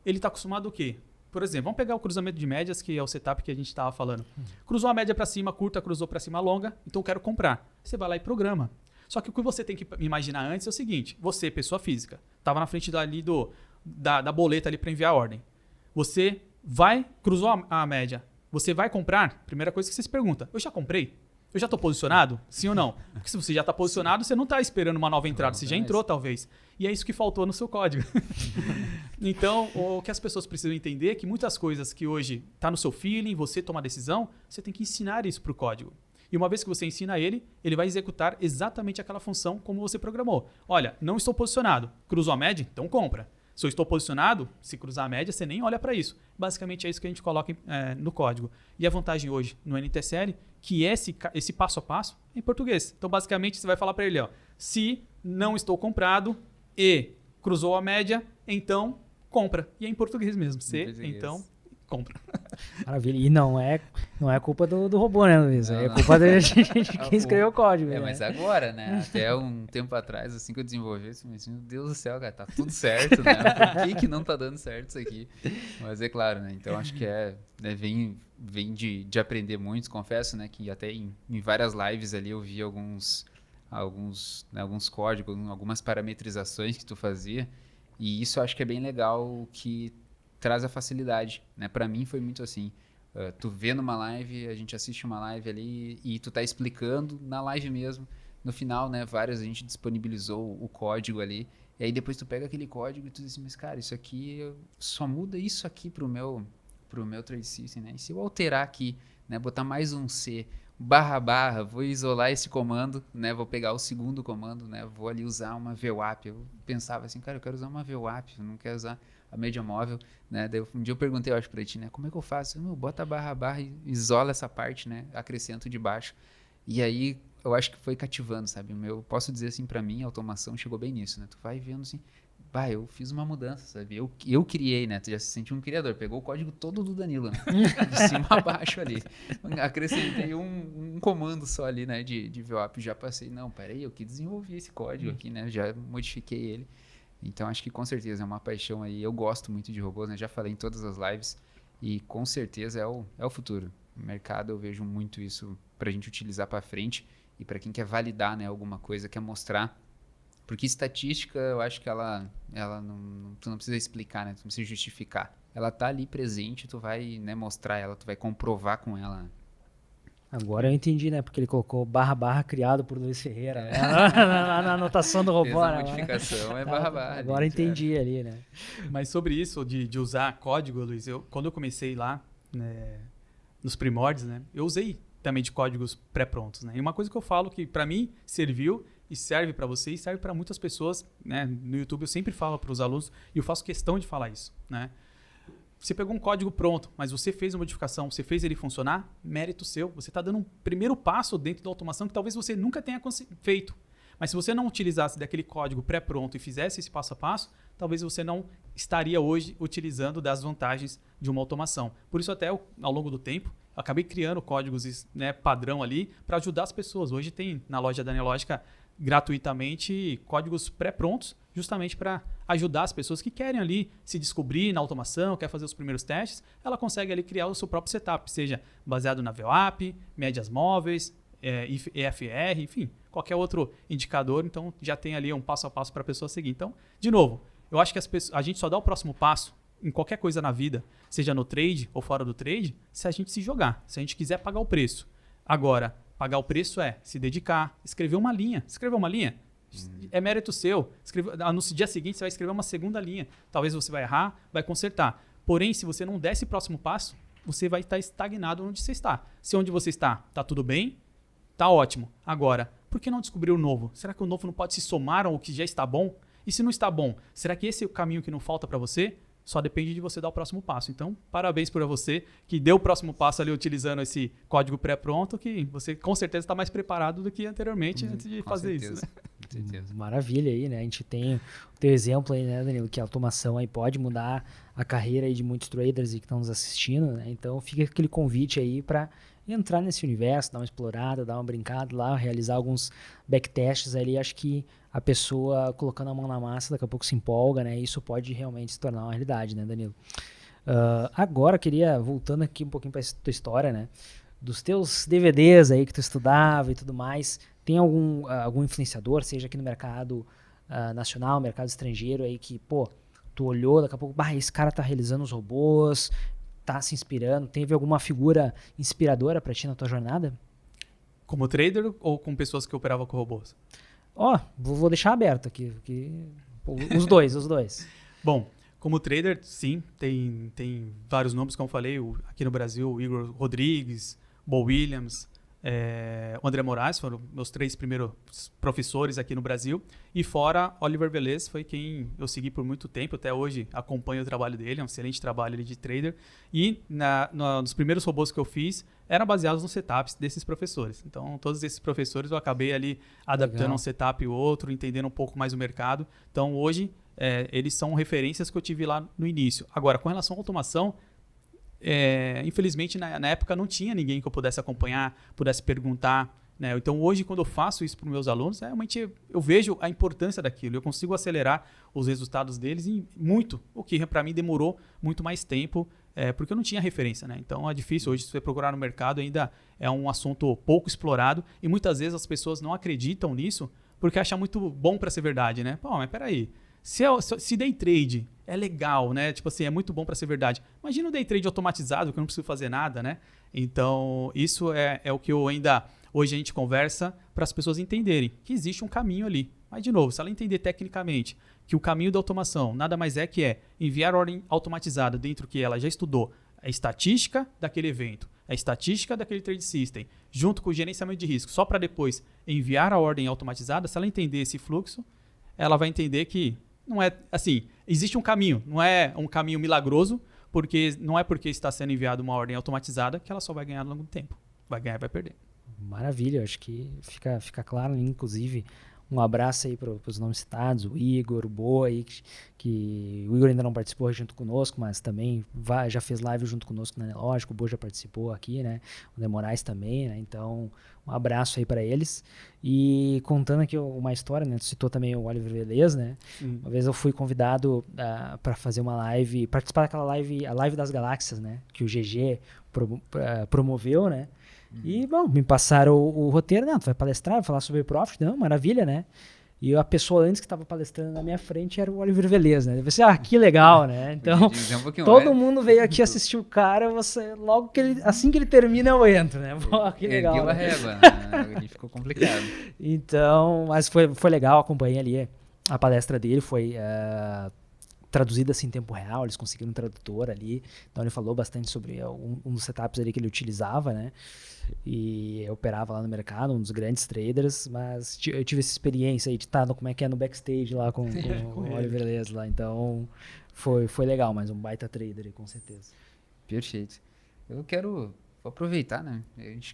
C: ele está acostumado o quê? Por exemplo, vamos pegar o cruzamento de médias, que é o setup que a gente estava falando. Cruzou a média para cima, curta, cruzou para cima, longa, então eu quero comprar. Você vai lá e programa. Só que o que você tem que imaginar antes é o seguinte: você, pessoa física, estava na frente ali da boleta ali para enviar a ordem. Você cruzou a média, você vai comprar? Primeira coisa que você se pergunta: eu já comprei? Eu já estou posicionado? Sim ou não? Porque se você já está posicionado, você não está esperando uma nova entrada, você já entrou talvez. E é isso que faltou no seu código. Então, o que as pessoas precisam entender é que muitas coisas que hoje está no seu feeling, você toma a decisão, você tem que ensinar isso para o código. E uma vez que você ensina ele vai executar exatamente aquela função como você programou. Olha, não estou posicionado. Cruzou a média? Então compra. Se eu estou posicionado, se cruzar a média, você nem olha para isso. Basicamente é isso que a gente coloca no código. E a vantagem hoje no NTSL, que esse passo a passo é em português. Então, basicamente, você vai falar para ele, se não estou comprado e cruzou a média, então compra. E é em português mesmo.
B: Em português.
C: Então, compra.
A: Maravilha. E não é culpa do robô, né, Luiz?
B: Não,
A: É
B: não.
A: culpa de quem escreveu o código. né?
B: Mas agora, né? Até um tempo atrás, assim que eu desenvolvi, eu pensei, meu Deus do céu, cara, tá tudo certo, né? Por que não tá dando certo isso aqui? Mas é claro, né? Então acho que né, vem de aprender muito. Confesso, né, que até em várias lives ali eu vi alguns códigos, algumas parametrizações que tu fazia. E isso eu acho que é bem legal, que traz a facilidade, né? Para mim foi muito assim. Tu vê numa live, a gente assiste uma live ali e tu tá explicando na live mesmo. No final, né, a gente disponibilizou o código ali. E aí depois tu pega aquele código e tu diz assim, mas cara, isso aqui só muda isso aqui pro meu trade system, né? E se eu alterar aqui, né, botar mais um C, //, vou isolar esse comando, né? Vou pegar o segundo comando, né? Vou ali usar uma VWAP. Eu pensava assim, cara, eu quero usar uma VWAP, eu não quero usar a média móvel, né? Daí um dia eu perguntei, eu acho, pra ti, né? Como é que eu faço? Bota // e isola essa parte, né? Acrescento de baixo. E aí eu acho que foi cativando, sabe? Posso dizer assim, pra mim, a automação chegou bem nisso, né? Tu vai vendo assim, eu fiz uma mudança, sabe? Eu criei, né? Tu já se sentiu um criador. Pegou o código todo do Danilo, né? De cima a baixo ali. Acrescentei um comando só ali, né? De VWAP. Já passei, não, peraí, eu que desenvolvi esse código aqui, né? Já modifiquei ele. Então, acho que com certeza é uma paixão aí. Eu gosto muito de robôs, né? Já falei em todas as lives. E com certeza é o futuro. No mercado eu vejo muito isso pra gente utilizar pra frente. E pra quem quer validar, né, alguma coisa, quer mostrar. Porque estatística, eu acho que ela tu não precisa explicar, né? Tu não precisa justificar. Ela tá ali presente, tu vai, né, mostrar ela, tu vai comprovar com ela.
A: Agora eu entendi, né? Porque ele colocou // criado por Luiz Ferreira. Né? na anotação do robô.
B: Fez a
A: né?
B: modificação,
A: Agora
B: ali,
A: entendi ali, né?
C: Mas sobre isso de usar código, Luiz, quando eu comecei lá, né, nos primórdios, né, eu usei também de códigos pré-prontos, né? E uma coisa que eu falo que para mim serviu e serve para você e serve para muitas pessoas, né? No YouTube eu sempre falo para os alunos e eu faço questão de falar isso, né? Você pegou um código pronto, mas você fez a modificação, você fez ele funcionar, mérito seu. Você está dando um primeiro passo dentro da automação que talvez você nunca tenha feito. Mas se você não utilizasse daquele código pré-pronto e fizesse esse passo a passo, talvez você não estaria hoje utilizando das vantagens de uma automação. Por isso até ao longo do tempo, eu acabei criando códigos, né, padrão ali para ajudar as pessoas. Hoje tem na loja da Neológica gratuitamente códigos pré-prontos, justamente para ajudar as pessoas que querem ali se descobrir na automação, quer fazer os primeiros testes, ela consegue ali criar o seu próprio setup, seja baseado na VWAP, médias móveis, EFR, enfim, qualquer outro indicador. Então já tem ali um passo a passo para a pessoa seguir. Então, de novo, eu acho que a gente só dá o próximo passo em qualquer coisa na vida, seja no trade ou fora do trade, se a gente se jogar, se a gente quiser pagar o preço. Agora, pagar o preço é se dedicar, escrever uma linha. Escrever uma linha é mérito seu. No dia seguinte você vai escrever uma segunda linha. Talvez você vai errar, vai consertar. Porém, se você não der esse próximo passo, você vai estar estagnado onde você está. Se onde você está tudo bem, tá ótimo. Agora, por que não descobrir o novo? Será que o novo não pode se somar ao que já está bom? E se não está bom, será que esse é o caminho que não falta para você? Só depende de você dar o próximo passo. Então, parabéns para você que deu o próximo passo ali utilizando esse código pré-pronto, que você com certeza está mais preparado do que anteriormente antes de fazer isso. Né?
B: Com certeza.
A: Maravilha aí, né? A gente tem o teu exemplo aí, né, Danilo, que a automação aí pode mudar a carreira aí de muitos traders e que estão nos assistindo, né? Então, fica aquele convite aí para entrar nesse universo, dar uma explorada, dar uma brincada lá, realizar alguns backtests ali. Acho que a pessoa colocando a mão na massa daqui a pouco se empolga, né? Isso pode realmente se tornar uma realidade, né, Danilo? Agora, queria, voltando aqui um pouquinho para a tua história, né? Dos teus DVDs aí que tu estudava e tudo mais, tem algum influenciador, seja aqui no mercado nacional, mercado estrangeiro aí, que, pô, tu olhou, daqui a pouco, esse cara tá realizando os robôs, tá se inspirando, teve alguma figura inspiradora para ti na tua jornada?
C: Como trader ou com pessoas que operavam com robôs?
A: Vou deixar aberto aqui. Os dois.
C: Bom, como trader, sim, tem vários nomes, como eu falei, aqui no Brasil, o Igor Rodrigues, Bo Williams, o André Moraes, foram meus 3 primeiros professores aqui no Brasil. E fora, Oliver Velez, foi quem eu segui por muito tempo, até hoje acompanho o trabalho dele, é um excelente trabalho ali de trader. E nos primeiros robôs que eu fiz, eram baseados nos setups desses professores. Então, todos esses professores eu acabei ali adaptando um setup e outro, entendendo um pouco mais o mercado. Então, hoje, eles são referências que eu tive lá no início. Agora, com relação à automação, infelizmente na época não tinha ninguém que eu pudesse acompanhar, pudesse perguntar, né? Então hoje, quando eu faço isso para os meus alunos, realmente eu vejo a importância daquilo, eu consigo acelerar os resultados deles em muito, o que para mim demorou muito mais tempo, porque eu não tinha referência, né? Então é difícil hoje, se você procurar no mercado, ainda é um assunto pouco explorado e muitas vezes as pessoas não acreditam nisso porque acham muito bom para ser verdade, né? Pô, mas peraí, se day trade é legal, né? Tipo assim, é muito bom para ser verdade. Imagina o day trade automatizado, que eu não preciso fazer nada, né? Então, isso é o que hoje a gente conversa para as pessoas entenderem que existe um caminho ali. Mas, de novo, se ela entender tecnicamente que o caminho da automação nada mais é que enviar ordem automatizada dentro que ela já estudou a estatística daquele evento, a estatística daquele trade system, junto com o gerenciamento de risco, só para depois enviar a ordem automatizada, se ela entender esse fluxo, ela vai entender que não é assim, existe um caminho, não é um caminho milagroso, porque não é porque está sendo enviada uma ordem automatizada que ela só vai ganhar ao longo do tempo. Vai ganhar e vai perder.
A: Maravilha, acho que fica claro, inclusive. Um abraço aí para os nomes citados, o Igor, o Boa aí, que o Igor ainda não participou junto conosco, mas também já fez live junto conosco na Nelógico, o Boa já participou aqui, né? O De Moraes também, né? Então, um abraço aí para eles. E contando aqui uma história, né? Tu citou também o Oliver Velez, né? Uma vez eu fui convidado para fazer uma live, participar daquela live, a Live das Galáxias, né? Que o GG promoveu, né? E, bom, me passaram o roteiro, né? Tu vai palestrar, vai falar sobre Profit, não, maravilha, né? E a pessoa antes que estava palestrando na minha frente era o Oliver Velez, né? Eu pensei, que legal, né? Então, todo mundo veio aqui assistir o cara, logo que assim que ele termina, eu entro, né? Pô, que legal.
B: Ergueu a
A: né?
B: régua, né? Ali ficou complicado.
A: Então, mas foi legal, acompanhei ali a palestra dele, foi traduzida assim em tempo real, eles conseguiram um tradutor ali, então ele falou bastante sobre um dos setups ali que ele utilizava, né? E eu operava lá no mercado, um dos grandes traders, mas eu tive essa experiência aí de estar como é que é no backstage lá com o Oliver Velez lá, então foi legal, mas um baita trader aí, com certeza.
B: Perfeito. Vou aproveitar, né?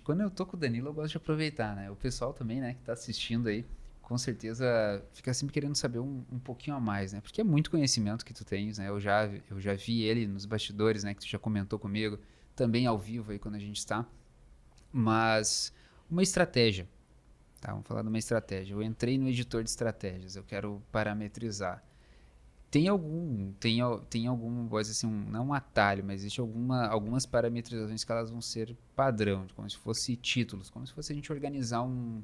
B: Quando eu tô com o Danilo, eu gosto de aproveitar, né? O pessoal também, né, que tá assistindo aí, com certeza fica sempre querendo saber um pouquinho a mais, né? Porque é muito conhecimento que tu tens, né? Eu já vi ele nos bastidores, né? Que tu já comentou comigo, também ao vivo aí quando a gente está. Mas uma estratégia, tá? Vamos falar de uma estratégia. Eu entrei no editor de estratégias, eu quero parametrizar. Tem algum, pode ser assim, não um atalho, mas existe algumas parametrizações que elas vão ser padrão, como se fosse títulos, como se fosse a gente organizar um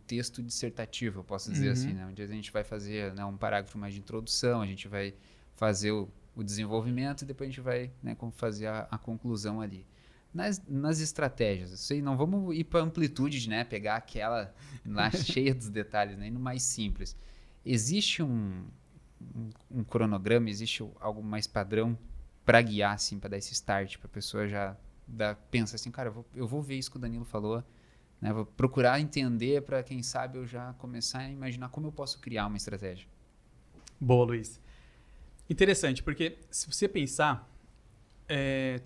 B: texto dissertativo, eu posso dizer assim, né? Onde a gente vai fazer, né, um parágrafo mais de introdução, a gente vai fazer o desenvolvimento e depois a gente vai, né, fazer a conclusão ali. Nas estratégias, não vamos ir para amplitude, né, pegar aquela lá cheia dos detalhes, né, no mais simples. Existe um cronograma, existe algo mais padrão para guiar, assim, para dar esse start, para a pessoa já pensa assim, cara, eu vou ver isso que o Danilo falou, né, vou procurar entender para, quem sabe, eu já começar a imaginar como eu posso criar uma estratégia.
C: Boa, Luiz. Interessante, porque se você pensar,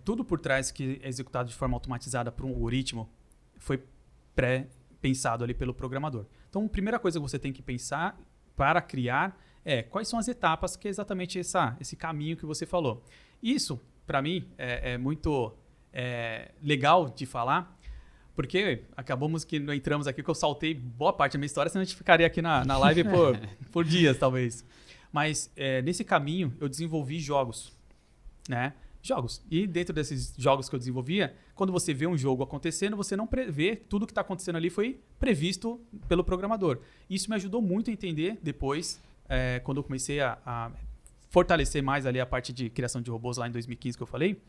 C: tudo por trás que é executado de forma automatizada por um algoritmo foi pré-pensado ali pelo programador. Então, a primeira coisa que você tem que pensar para criar quais são as etapas, que é exatamente esse caminho que você falou. Isso, para mim, é muito legal de falar, porque acabamos que não entramos aqui, que eu saltei boa parte da minha história, senão a gente ficaria aqui na live por dias, talvez. Mas nesse caminho eu desenvolvi jogos, né? Jogos. E dentro desses jogos que eu desenvolvia, quando você vê um jogo acontecendo, você não prevê tudo que está acontecendo ali foi previsto pelo programador. Isso me ajudou muito a entender depois, quando eu comecei a fortalecer mais ali a parte de criação de robôs lá em 2015 que eu falei,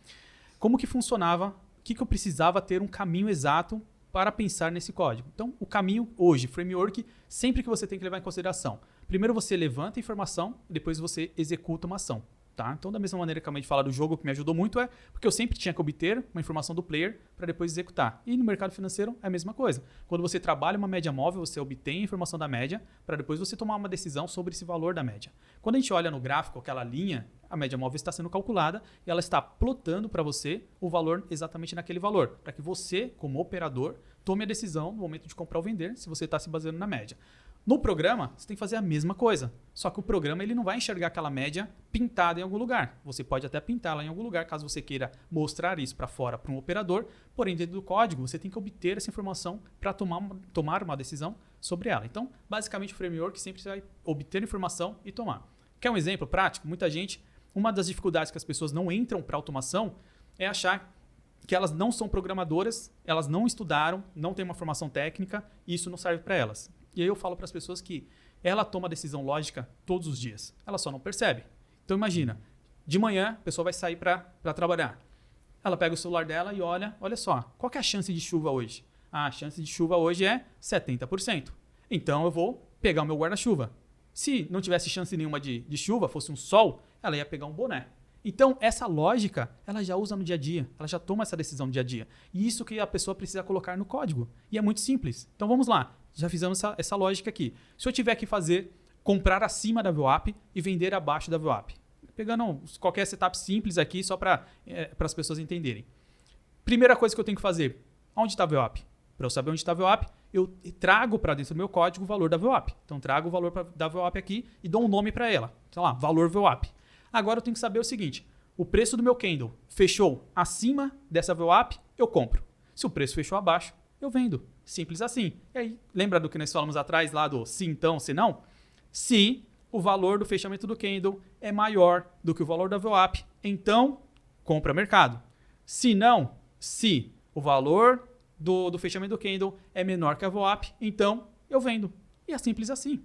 C: como que funcionava, o que eu precisava ter um caminho exato para pensar nesse código. Então, o caminho hoje, framework, sempre que você tem que levar em consideração. Primeiro você levanta a informação, depois você executa uma ação. Tá? Então, da mesma maneira que eu acabei de falar do jogo, que me ajudou muito porque eu sempre tinha que obter uma informação do player para depois executar. E no mercado financeiro é a mesma coisa. Quando você trabalha uma média móvel, você obtém a informação da média para depois você tomar uma decisão sobre esse valor da média. Quando a gente olha no gráfico, aquela linha, a média móvel está sendo calculada e ela está plotando para você o valor exatamente naquele valor, para que você, como operador, tome a decisão no momento de comprar ou vender, se você está se baseando na média. No programa, você tem que fazer a mesma coisa. Só que o programa ele não vai enxergar aquela média pintada em algum lugar. Você pode até pintá-la em algum lugar, caso você queira mostrar isso para fora para um operador. Porém, dentro do código, você tem que obter essa informação para tomar uma decisão sobre ela. Então, basicamente, o framework sempre vai obter informação e tomar. Quer um exemplo prático? Muita gente, uma das dificuldades que as pessoas não entram para automação é achar que elas não são programadoras, elas não estudaram, não têm uma formação técnica e isso não serve para elas. E aí eu falo para as pessoas que ela toma decisão lógica todos os dias. Ela só não percebe. Então imagina, de manhã a pessoa vai sair para trabalhar. Ela pega o celular dela e olha só, qual que é a chance de chuva hoje? A chance de chuva hoje é 70%. Então eu vou pegar o meu guarda-chuva. Se não tivesse chance nenhuma de chuva, fosse um sol, ela ia pegar um boné. Então, essa lógica, ela já usa no dia a dia. Ela já toma essa decisão no dia a dia. E isso que a pessoa precisa colocar no código. E é muito simples. Então, vamos lá. Já fizemos essa lógica aqui. Se eu tiver que comprar acima da VWAP e vender abaixo da VWAP. Pegando qualquer setup simples aqui, só para as pessoas entenderem. Primeira coisa que eu tenho que fazer. Onde está a VWAP? Para eu saber onde está a VWAP, eu trago para dentro do meu código o valor da VWAP. Então, trago o valor da VWAP aqui e dou um nome para ela. Sei lá, valor VWAP. Agora eu tenho que saber o seguinte, o preço do meu candle fechou acima dessa VWAP, eu compro. Se o preço fechou abaixo, eu vendo. Simples assim. E aí, lembra do que nós falamos atrás lá do se então, se não? Se o valor do fechamento do candle é maior do que o valor da VWAP, então compra mercado. Se não, se o valor do fechamento do candle é menor que a VWAP, então eu vendo. E é simples assim.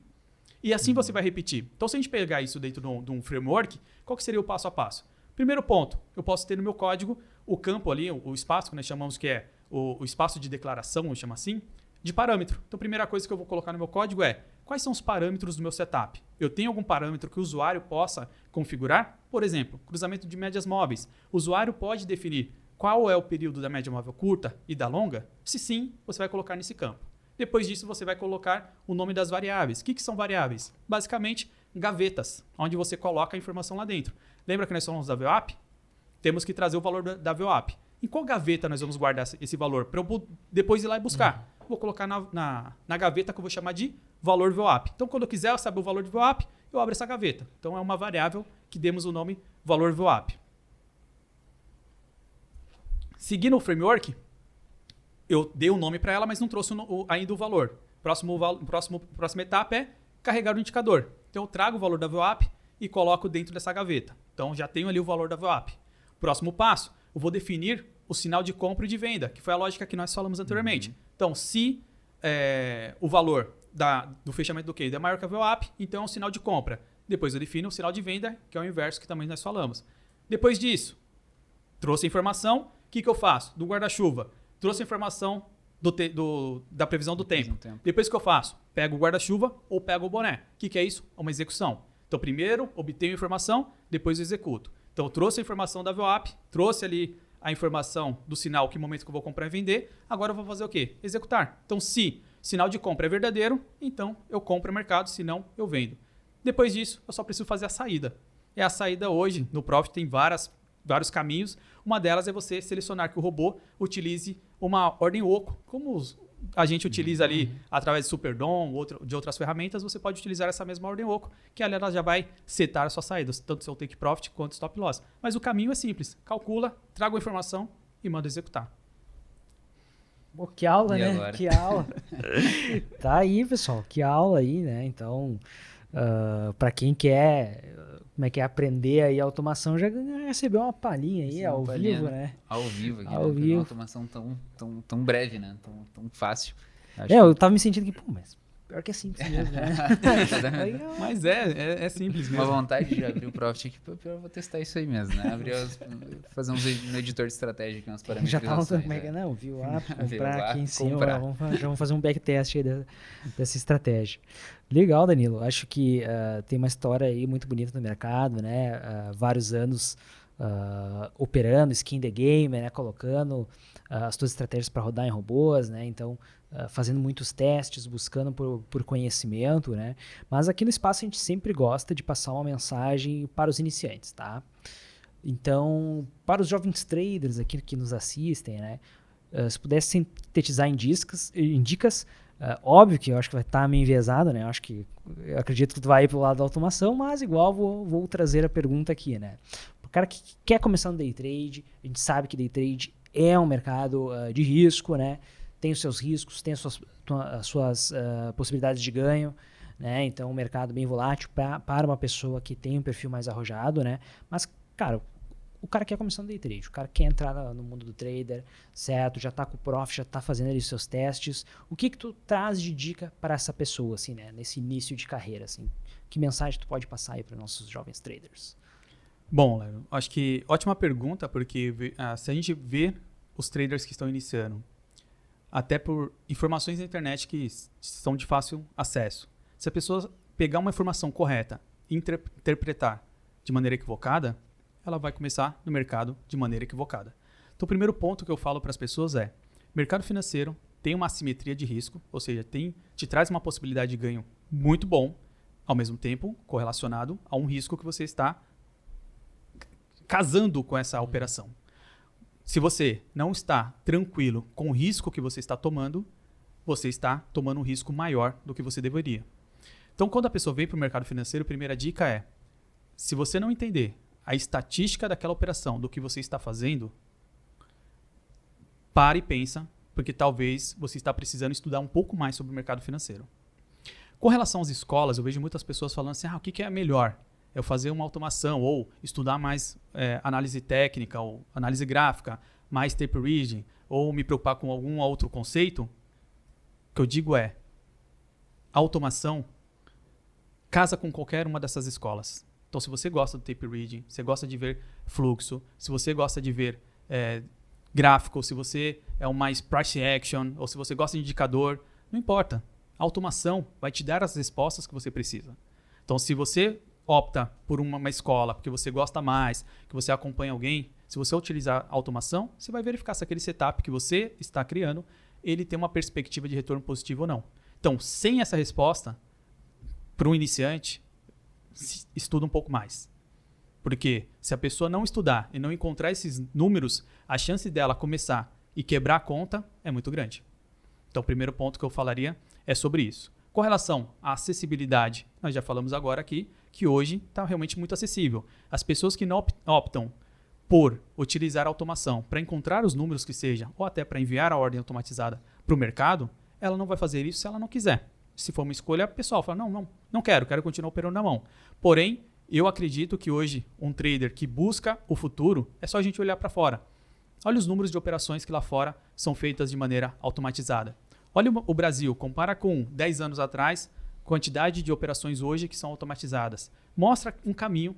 C: E assim você vai repetir. Então, se a gente pegar isso dentro de um framework, qual que seria o passo a passo? Primeiro ponto, eu posso ter no meu código o campo ali, o espaço que nós chamamos que é o espaço de declaração, vamos chamar assim, de parâmetro. Então, a primeira coisa que eu vou colocar no meu código é quais são os parâmetros do meu setup? Eu tenho algum parâmetro que o usuário possa configurar? Por exemplo, cruzamento de médias móveis. O usuário pode definir qual é o período da média móvel curta e da longa? Se sim, você vai colocar nesse campo. Depois disso, você vai colocar o nome das variáveis. O que são variáveis? Basicamente, gavetas, onde você coloca a informação lá dentro. Lembra que nós falamos da VWAP? Temos que trazer o valor da VWAP. Em qual gaveta nós vamos guardar esse valor? Para eu depois ir lá e buscar. Vou colocar na gaveta que eu vou chamar de valor VWAP. Então, quando eu quiser saber o valor de VWAP, eu abro essa gaveta. Então, é uma variável que demos o nome valor VWAP. Seguindo o framework, eu dei um nome para ela, mas não trouxe ainda o valor. Próxima etapa é carregar o indicador. Então, eu trago o valor da VWAP e coloco dentro dessa gaveta. Então, já tenho ali o valor da VWAP. Próximo passo, eu vou definir o sinal de compra e de venda, que foi a lógica que nós falamos anteriormente. Então, se o valor do fechamento do candle é maior que a VWAP, então é um sinal de compra. Depois eu defino o sinal de venda, que é o inverso que também nós falamos. Depois disso, trouxe a informação, o que eu faço? Do guarda-chuva. Trouxe a informação da previsão do tempo. Depois que eu faço? Pego o guarda-chuva ou pego o boné. O que é isso? É uma execução. Então, primeiro, obtenho a informação, depois eu executo. Então, eu trouxe a informação da VWAP, trouxe ali a informação do sinal, que momento que eu vou comprar e vender. Agora eu vou fazer o quê? Executar. Então, se sinal de compra é verdadeiro, então eu compro no mercado, se não, eu vendo. Depois disso, eu só preciso fazer a saída. E a saída hoje, no Profit, tem vários caminhos. Uma delas é você selecionar que o robô utilize uma ordem oco. Como a gente utiliza ali através de Superdom ou de outras ferramentas, você pode utilizar essa mesma ordem oco, que ali ela já vai setar as suas saídas, tanto seu take profit quanto stop loss. Mas o caminho é simples. Calcula, traga a informação e manda executar.
A: Pô, que aula,
B: E
A: né?
B: agora?
A: Que aula. Tá aí, pessoal. Que aula aí, né? Então, para quem quer aprender aí a automação, já recebeu uma palhinha aí, ao vivo, né?
B: Ao vivo aqui,
A: Ao
B: né?
A: vivo.
B: Uma automação tão breve, né? Tão fácil.
A: Eu tava me sentindo que, pô, mas pior que é simples mesmo, né? Aí,
C: Mas é simples
B: Uma
C: mesmo.
B: vontade de abrir o Profit aqui, eu vou testar isso aí mesmo, né? Fazer no editor de estratégia aqui, umas
A: já tava
B: parametrizações.
A: como é que não, viu?
B: Viu
A: Comprar
B: lá,
A: aqui em cima,
B: comprar.
A: vamos fazer um backtest aí dessa estratégia. Legal, Danilo. Acho que tem uma história aí muito bonita no mercado, né? Vários anos operando, skin the game, né? Colocando as suas estratégias para rodar em robôs, né? Então, fazendo muitos testes, buscando por conhecimento, né? Mas aqui no Espaço a gente sempre gosta de passar uma mensagem para os iniciantes, tá? Então, para os jovens traders aqui que nos assistem, né? Se pudesse sintetizar em dicas, Óbvio que eu acho que vai estar meio enviesado, né? Eu acredito que tu vai ir pro lado da automação, mas igual vou trazer a pergunta aqui, né? O cara que quer começar no day trade, a gente sabe que day trade é um mercado de risco, né? Tem os seus riscos, tem as suas possibilidades de ganho, né? Então, um mercado bem volátil para uma pessoa que tem um perfil mais arrojado, né? Mas, cara, o cara quer começar no day trade, o cara quer entrar no mundo do trader, certo? Já tá com o prof, já tá fazendo ali os seus testes. O que tu traz de dica para essa pessoa, assim, né? Nesse início de carreira, assim? Que mensagem tu pode passar aí para nossos jovens traders?
C: Bom, Léo, acho que ótima pergunta, porque se a gente vê os traders que estão iniciando, até por informações na internet que são de fácil acesso, se a pessoa pegar uma informação correta e interpretar de maneira equivocada, ela vai começar no mercado de maneira equivocada. Então, o primeiro ponto que eu falo para as pessoas é: mercado financeiro tem uma assimetria de risco, ou seja, te traz uma possibilidade de ganho muito bom, ao mesmo tempo correlacionado a um risco que você está casando com essa operação. Se você não está tranquilo com o risco que você está tomando um risco maior do que você deveria. Então, quando a pessoa vem para o mercado financeiro, a primeira dica é: se você não entender a estatística daquela operação, do que você está fazendo, pare e pensa, porque talvez você está precisando estudar um pouco mais sobre o mercado financeiro. Com relação às escolas, eu vejo muitas pessoas falando assim: o que é melhor? Eu fazer uma automação ou estudar mais análise técnica ou análise gráfica, mais tape reading, ou me preocupar com algum outro conceito? O que eu digo é: a automação casa com qualquer uma dessas escolas. Então, se você gosta do tape reading, você gosta de ver fluxo, se você gosta de ver gráfico, se você é o mais price action, ou se você gosta de indicador, não importa. A automação vai te dar as respostas que você precisa. Então, se você opta por uma escola porque você gosta mais, que você acompanha alguém, se você utilizar a automação, você vai verificar se aquele setup que você está criando, ele tem uma perspectiva de retorno positivo ou não. Então, sem essa resposta, para um iniciante, estuda um pouco mais. Porque se a pessoa não estudar e não encontrar esses números, a chance dela começar e quebrar a conta é muito grande. Então, o primeiro ponto que eu falaria é sobre isso. Com relação à acessibilidade, nós já falamos agora aqui que hoje está realmente muito acessível. As pessoas que não optam por utilizar a automação para encontrar os números que seja, ou até para enviar a ordem automatizada para o mercado, ela não vai fazer isso se ela não quiser. Se for uma escolha, o pessoal fala: não quero continuar operando na mão. Porém, eu acredito que hoje um trader que busca o futuro, é só a gente olhar para fora. Olha os números de operações que lá fora são feitas de maneira automatizada. Olha o Brasil, compara com 10 anos atrás, quantidade de operações hoje que são automatizadas. Mostra um caminho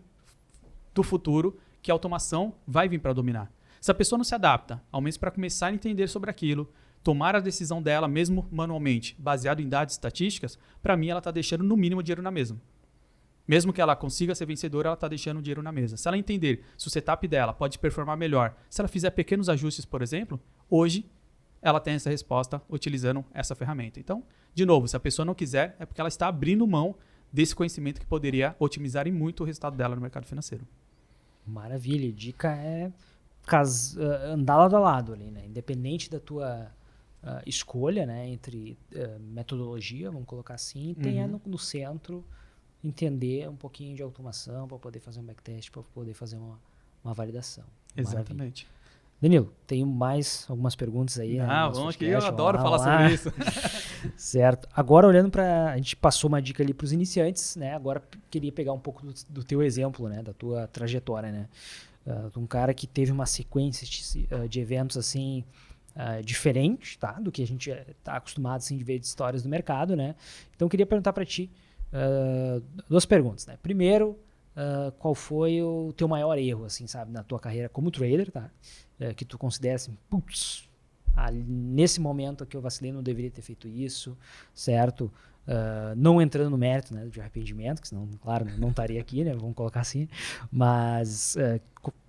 C: do futuro que a automação vai vir para dominar. Se a pessoa não se adapta, ao menos para começar a entender sobre aquilo, tomar a decisão dela mesmo manualmente, baseado em dados estatísticas, para mim ela está deixando no mínimo dinheiro na mesa. Mesmo que ela consiga ser vencedora, ela está deixando dinheiro na mesa. Se ela entender se o setup dela pode performar melhor, se ela fizer pequenos ajustes, por exemplo, hoje ela tem essa resposta utilizando essa ferramenta. Então, de novo, se a pessoa não quiser, é porque ela está abrindo mão desse conhecimento que poderia otimizar em muito o resultado dela no mercado financeiro.
A: Maravilha. Dica é andar lado a lado ali, né? Independente da tua escolha, né? Entre metodologia, vamos colocar assim, tenha no centro entender um pouquinho de automação para poder fazer um backtest, para poder fazer uma validação.
C: Exatamente.
A: Maravilha. Danilo, tenho mais algumas perguntas aí.
C: Vamos aqui, eu adoro falar sobre isso.
A: Certo. Agora, olhando para... A gente passou uma dica ali para os iniciantes, né? Agora, queria pegar um pouco do teu exemplo, né? Da tua trajetória, né? Um cara que teve uma sequência de eventos, assim, diferente, tá? Do que a gente está acostumado, assim, de ver de histórias do mercado, né? Então, queria perguntar para ti duas perguntas, né? Primeiro, qual foi o teu maior erro, assim, sabe? Na tua carreira como trader, tá? Que tu considera assim, putz, nesse momento que eu vacilei, não deveria ter feito isso, certo? Não entrando no mérito, né, de arrependimento, que senão, claro, não estaria aqui, né? Vamos colocar assim. Mas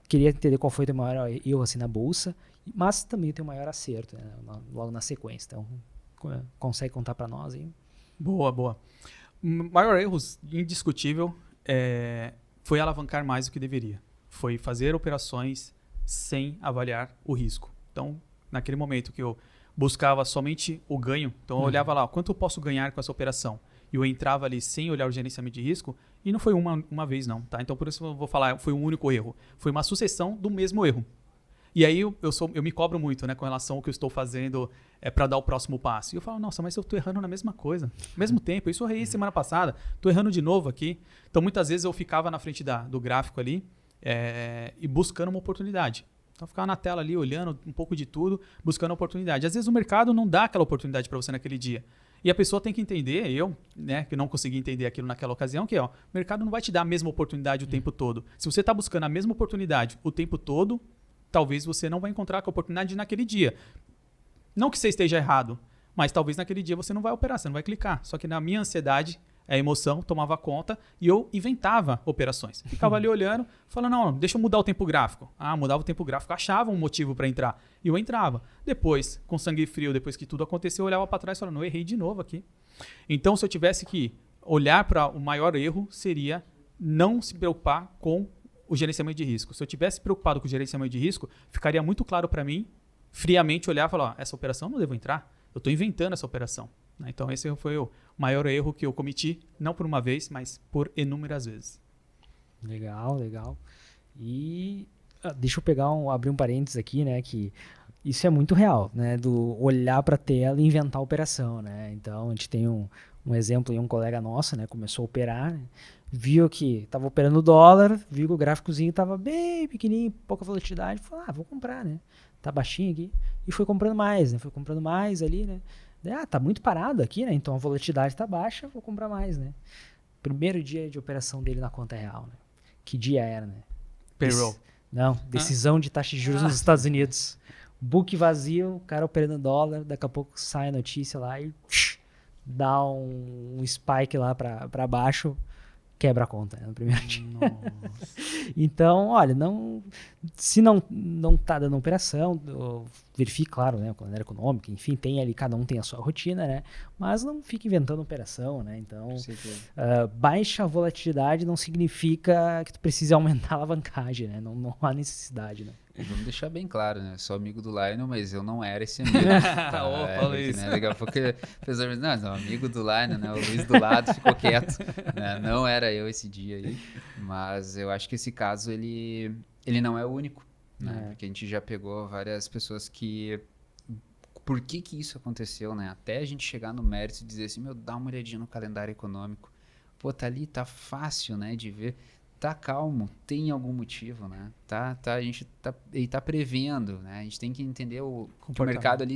A: queria entender qual foi o teu maior erro assim, na bolsa, mas também o teu maior acerto, né, logo na sequência. Então, consegue contar para nós aí?
C: Boa. O maior erro indiscutível foi alavancar mais do que deveria. Foi fazer operações sem avaliar o risco. Então, naquele momento que eu buscava somente o ganho. Então eu olhava lá, quanto eu posso ganhar com essa operação? E eu entrava ali sem olhar o gerenciamento de risco, e não foi uma vez não, tá? Então por isso eu vou falar, foi um único erro. Foi uma sucessão do mesmo erro. E aí eu me cobro muito, né, com relação ao que eu estou fazendo para dar o próximo passo. E eu falo, nossa, mas eu estou errando na mesma coisa, ao mesmo tempo. Isso eu errei semana passada, estou errando de novo aqui. Então muitas vezes eu ficava na frente do gráfico ali e buscando uma oportunidade. Então eu ficava na tela ali, olhando um pouco de tudo, buscando oportunidade. Às vezes o mercado não dá aquela oportunidade para você naquele dia. E a pessoa tem que entender, né, que não consegui entender aquilo naquela ocasião, que o mercado não vai te dar a mesma oportunidade o tempo todo. Se você está buscando a mesma oportunidade o tempo todo, talvez você não vai encontrar a oportunidade naquele dia. Não que você esteja errado, mas talvez naquele dia você não vai operar, você não vai clicar. Só que na minha ansiedade, a emoção tomava conta e eu inventava operações. Ficava ali olhando, falando, não, deixa eu mudar o tempo gráfico. Mudava o tempo gráfico, achava um motivo para entrar. E eu entrava. Depois, com sangue frio, depois que tudo aconteceu, eu olhava para trás e falava, não, eu errei de novo aqui. Então, se eu tivesse que olhar para o maior erro, seria não se preocupar com o gerenciamento de risco. Se eu tivesse preocupado com o gerenciamento de risco, ficaria muito claro para mim, friamente olhar e falar, essa operação eu não devo entrar, eu estou inventando essa operação. Então esse foi o maior erro que eu cometi, não por uma vez, mas por inúmeras vezes.
A: Legal. E deixa eu abrir um parênteses aqui, né, que isso é muito real, né, do olhar para a tela e inventar a operação, né. Então a gente tem um exemplo aí, um colega nosso, né, começou a operar, né, viu que estava operando dólar, viu que o gráficozinho estava bem pequenininho, pouca volatilidade, falou, vou comprar, né, tá baixinho aqui, e foi comprando mais, né, ali, né, tá muito parado aqui, né, então a volatilidade tá baixa, vou comprar mais, né. Primeiro dia de operação dele na conta real, né, que dia era, né?
C: Payroll.
A: Decisão de taxa de juros nos Estados Unidos, book vazio, o cara operando dólar, daqui a pouco sai a notícia lá e dá um spike lá para baixo, quebra a conta, né, no primeiro dia. Então, olha, se não tá dando operação, verifique, claro, né, o calendário econômico, enfim, cada um tem a sua rotina, né, mas não fique inventando operação, né, então, baixa volatilidade não significa que tu precise aumentar a alavancagem, né, não há necessidade, né.
B: E vamos deixar bem claro, né? Sou amigo do Lionel, mas eu não era esse amigo.
C: Fala isso.
B: Né? Daqui a pouco não, amigo do Lionel, né? O Luiz do lado ficou quieto. Né? Não era eu esse dia aí. Mas eu acho que esse caso, ele não é o único. Né? Porque a gente já pegou várias pessoas que... Por que isso aconteceu, né? Até a gente chegar no mérito e dizer assim, dá uma olhadinha no calendário econômico. Pô, tá ali, tá fácil, né, de ver. Tá calmo, tem algum motivo, né? A gente tá prevendo, né? A gente tem que entender que o mercado ali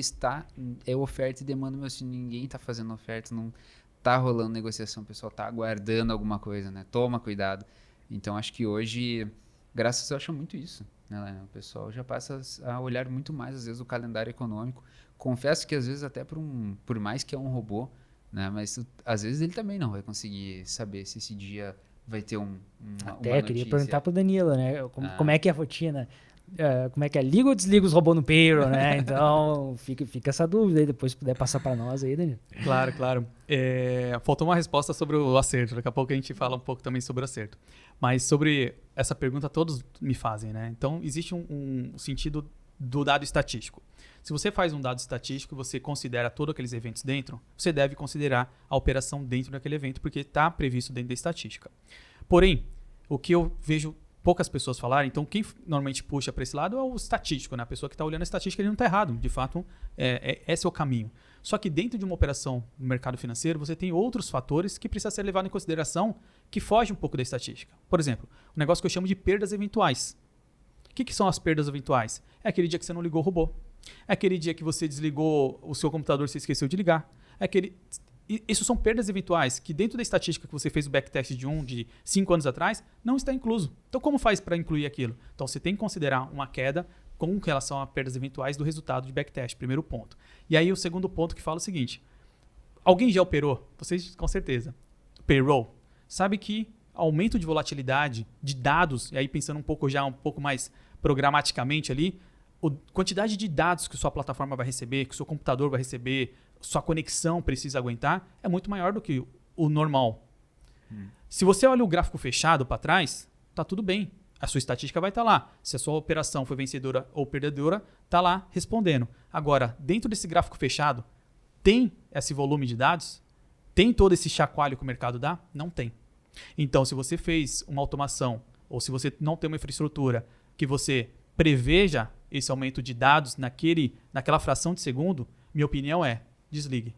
B: é oferta e demanda, mas se ninguém tá fazendo oferta, não tá rolando negociação, o pessoal tá aguardando alguma coisa, né? Toma cuidado. Então, acho que hoje, graças a Deus, eu acho muito isso, né? O pessoal já passa a olhar muito mais, às vezes, o calendário econômico. Confesso que, às vezes, até por mais que é um robô, né? Mas, às vezes, ele também não vai conseguir saber se esse dia... vai ter uma
A: Até queria perguntar pro Danilo, né? Como é que é a rotina? Como é que é? Liga ou desliga os robôs no payroll, né? Então, fica essa dúvida aí, depois se puder passar para nós aí, Danilo.
C: Claro. Faltou uma resposta sobre o acerto. Daqui a pouco a gente fala um pouco também sobre o acerto. Mas sobre essa pergunta todos me fazem, né? Então, existe um sentido do dado estatístico. Se você faz um dado estatístico, você considera todos aqueles eventos dentro, você deve considerar a operação dentro daquele evento, porque está previsto dentro da estatística. Porém, o que eu vejo poucas pessoas falarem, então quem normalmente puxa para esse lado é o estatístico, né? A pessoa que está olhando a estatística, ele não está errado. De fato, esse é o caminho. Só que dentro de uma operação no mercado financeiro, você tem outros fatores que precisam ser levados em consideração que fogem um pouco da estatística. Por exemplo, um negócio que eu chamo de perdas eventuais. O que são as perdas eventuais? É aquele dia que você não ligou o robô. É aquele dia que você desligou o seu computador e você esqueceu de ligar. Isso são perdas eventuais que dentro da estatística que você fez o backtest de 5 anos atrás, não está incluso. Então, como faz para incluir aquilo? Então, você tem que considerar uma queda com relação a perdas eventuais do resultado de backtest, primeiro ponto. E aí, o segundo ponto que fala o seguinte. Alguém já operou? Vocês, com certeza. Payroll. Sabe que aumento de volatilidade de dados, e aí pensando um pouco mais programaticamente ali, a quantidade de dados que sua plataforma vai receber, que o seu computador vai receber, sua conexão precisa aguentar, é muito maior do que o normal. Se você olha o gráfico fechado para trás, tá tudo bem. A sua estatística vai estar lá. Se a sua operação foi vencedora ou perdedora, tá lá respondendo. Agora, dentro desse gráfico fechado, tem esse volume de dados? Tem todo esse chacoalho que o mercado dá? Não tem. Então, se você fez uma automação ou se você não tem uma infraestrutura que você preveja esse aumento de dados naquela fração de segundo, minha opinião é, desligue.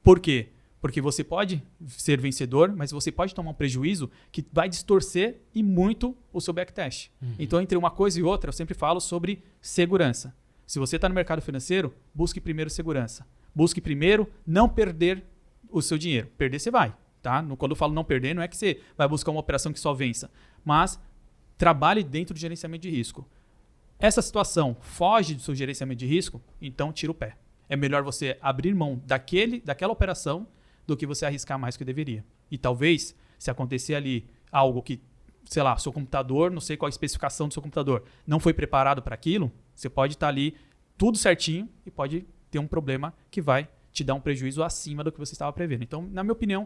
C: Por quê? Porque você pode ser vencedor, mas você pode tomar um prejuízo que vai distorcer e muito o seu backtest. Então, entre uma coisa e outra, eu sempre falo sobre segurança. Se você está no mercado financeiro, busque primeiro segurança. Busque primeiro não perder o seu dinheiro. Perder você vai. Tá? Quando eu falo não perder, não é que você vai buscar uma operação que só vença, mas trabalhe dentro do gerenciamento de risco. Essa situação foge do seu gerenciamento de risco, então tira o pé. É melhor você abrir mão daquela operação do que você arriscar mais que deveria. E talvez, se acontecer ali algo que, sei lá, seu computador, não sei qual a especificação do seu computador, não foi preparado para aquilo, você pode estar ali tudo certinho e pode ter um problema que vai te dar um prejuízo acima do que você estava prevendo. Então, na minha opinião,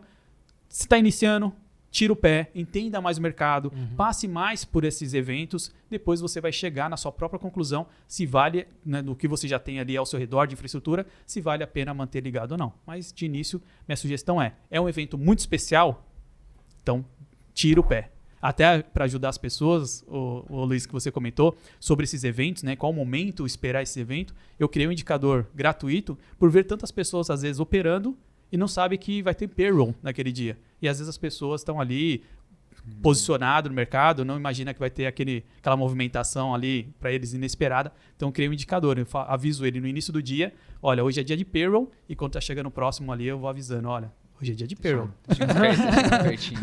C: se está iniciando, tira o pé, entenda mais o mercado, passe mais por esses eventos, depois você vai chegar na sua própria conclusão se vale, né, do que você já tem ali ao seu redor de infraestrutura, se vale a pena manter ligado ou não. Mas, de início, minha sugestão é um evento muito especial, então tira o pé. Até para ajudar as pessoas, o Luiz, que você comentou, sobre esses eventos, né, qual momento esperar esse evento, eu criei um indicador gratuito por ver tantas pessoas, às vezes, operando e não sabe que vai ter payroll naquele dia. E às vezes as pessoas estão ali posicionadas no mercado, não imagina que vai ter aquela movimentação ali para eles inesperada. Então eu criei um indicador, eu aviso ele no início do dia, olha, hoje é dia de payroll, e quando está chegando próximo ali eu vou avisando, olha, hoje é dia de payroll.
B: Pertinho.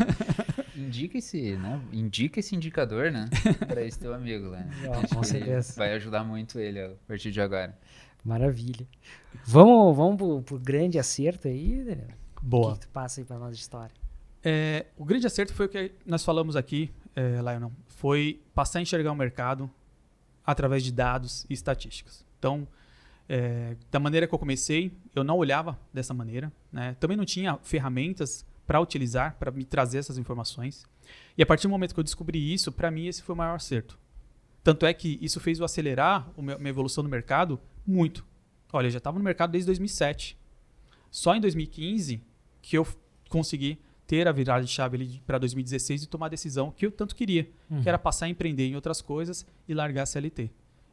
B: Indica esse indicador, né, para esse teu amigo, né?
A: Com certeza.
B: Vai ajudar muito ele a partir de agora.
A: Maravilha. Vamos pro grande acerto aí, Daniel?
C: Boa.
A: O que tu passa aí pra nós de história?
C: O grande acerto foi o que nós falamos aqui, Lionel, foi passar a enxergar o mercado através de dados e estatísticas. Então, da maneira que eu comecei, eu não olhava dessa maneira, né? Também não tinha ferramentas para utilizar, para me trazer essas informações. E a partir do momento que eu descobri isso, para mim esse foi o maior acerto. Tanto é que isso fez eu acelerar a minha evolução no mercado muito. Olha, eu já estava no mercado desde 2007. Só em 2015 que eu consegui ter a virada de chave para 2016 e tomar a decisão que eu tanto queria, que era passar a empreender em outras coisas e largar a CLT.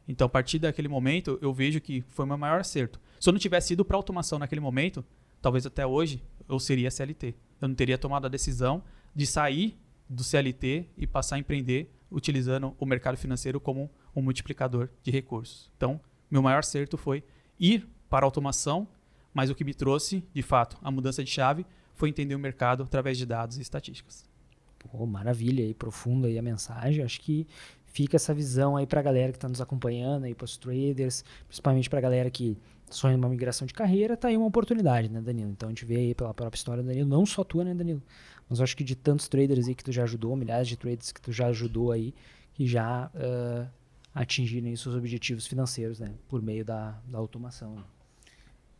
C: Então, a partir daquele momento, eu vejo que foi o meu maior acerto. Se eu não tivesse ido para automação naquele momento, talvez até hoje eu seria CLT. Eu não teria tomado a decisão de sair do CLT e passar a empreender utilizando o mercado financeiro como um multiplicador de recursos. Então, meu maior acerto foi ir para a automação, mas o que me trouxe, de fato, a mudança de chave foi entender o mercado através de dados e estatísticas.
A: Pô, maravilha aí, profunda aí a mensagem. Acho que fica essa visão aí para a galera que está nos acompanhando, aí para os traders, principalmente para a galera que sonha uma migração de carreira, tá aí uma oportunidade, né, Danilo? Então a gente vê aí pela própria história do Danilo, não só tua, né, Danilo? Mas eu acho que de tantos traders aí que tu já ajudou, milhares de traders que tu já ajudou aí, que já atingirem seus objetivos financeiros, né, por meio da automação. Né?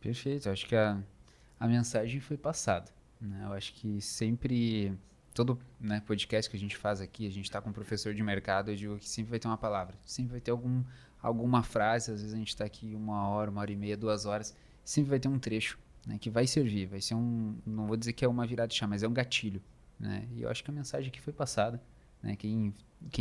B: Perfeito, eu acho que a mensagem foi passada, né? Eu acho que sempre, todo, né, podcast que a gente faz aqui, a gente está com um professor de mercado, eu digo que sempre vai ter uma palavra, sempre vai ter alguma frase, às vezes a gente está aqui 1 hora, 1h30, 2 horas, sempre vai ter um trecho, né, que vai servir, vai ser não vou dizer que é uma virada de chave, mas é um gatilho, né? E eu acho que a mensagem aqui foi passada, né? Quem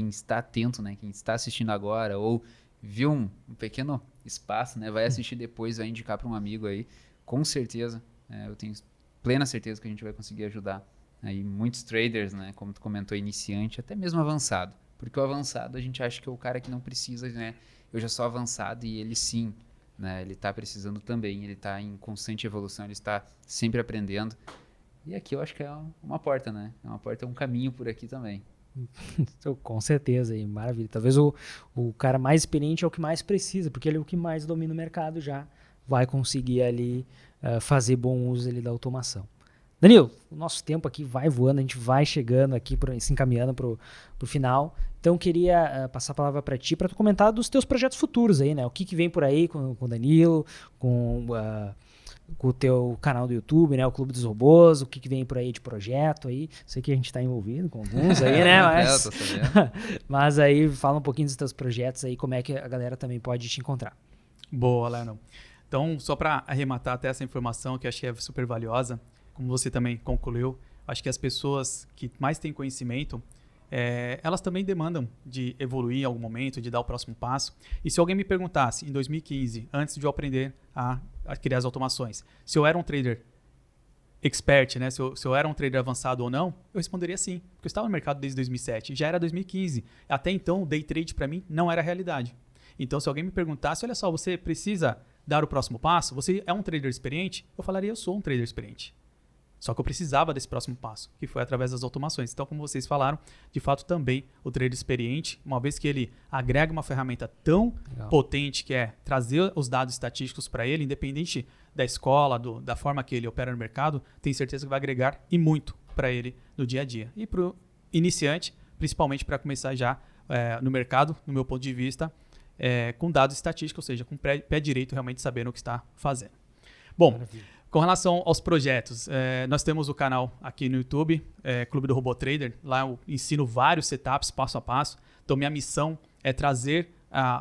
B: está atento, né, quem está assistindo agora ou viu um pequeno espaço, né, vai assistir depois, vai indicar para um amigo aí, com certeza, eu tenho plena certeza que a gente vai conseguir ajudar aí muitos traders, né, como tu comentou, iniciante, até mesmo avançado, porque o avançado a gente acha que é o cara que não precisa, né, eu já sou avançado e ele sim, né, ele está precisando também, ele está em constante evolução, ele está sempre aprendendo, e aqui eu acho que é uma porta, né, é um caminho por aqui também.
A: Com certeza, aí, maravilha. Talvez o cara mais experiente é o que mais precisa, porque ele é o que mais domina o mercado, já vai conseguir ali fazer bom uso ali da automação. Danilo, o nosso tempo aqui vai voando, a gente vai chegando aqui, se encaminhando para o final. Então, queria passar a palavra para ti, para tu comentar dos teus projetos futuros aí, né? O que vem por aí com o Danilo, com o teu canal do YouTube, né? O Clube dos Robôs, o que vem por aí de projeto aí. Sei que a gente está envolvido com alguns aí, né? Mas aí, fala um pouquinho dos teus projetos aí, como é que a galera também pode te encontrar.
C: Boa, Lennon. Então, só para arrematar até essa informação que eu achei super valiosa, como você também concluiu, acho que as pessoas que mais têm conhecimento, elas também demandam de evoluir em algum momento, de dar o próximo passo. E se alguém me perguntasse, em 2015, antes de eu aprender a criar as automações, se eu era um trader expert, né? Se eu era um trader avançado ou não, eu responderia sim, porque eu estava no mercado desde 2007, já era 2015. Até então, o day trade para mim não era realidade. Então, se alguém me perguntasse, olha só, você precisa dar o próximo passo? Você é um trader experiente? Eu falaria, eu sou um trader experiente. Só que eu precisava desse próximo passo, que foi através das automações. Então, como vocês falaram, de fato também o trader experiente, uma vez que ele agrega uma ferramenta tão potente que é trazer os dados estatísticos para ele, independente da escola, da forma que ele opera no mercado, tenho certeza que vai agregar e muito para ele no dia a dia. E para o iniciante, principalmente para começar já no mercado, no meu ponto de vista, com dados estatísticos, ou seja, com pé direito, realmente sabendo o que está fazendo. Bom, maravilha. Com relação aos projetos, nós temos o canal aqui no YouTube, Clube do Robô Trader. Lá eu ensino vários setups passo a passo. Então, minha missão é trazer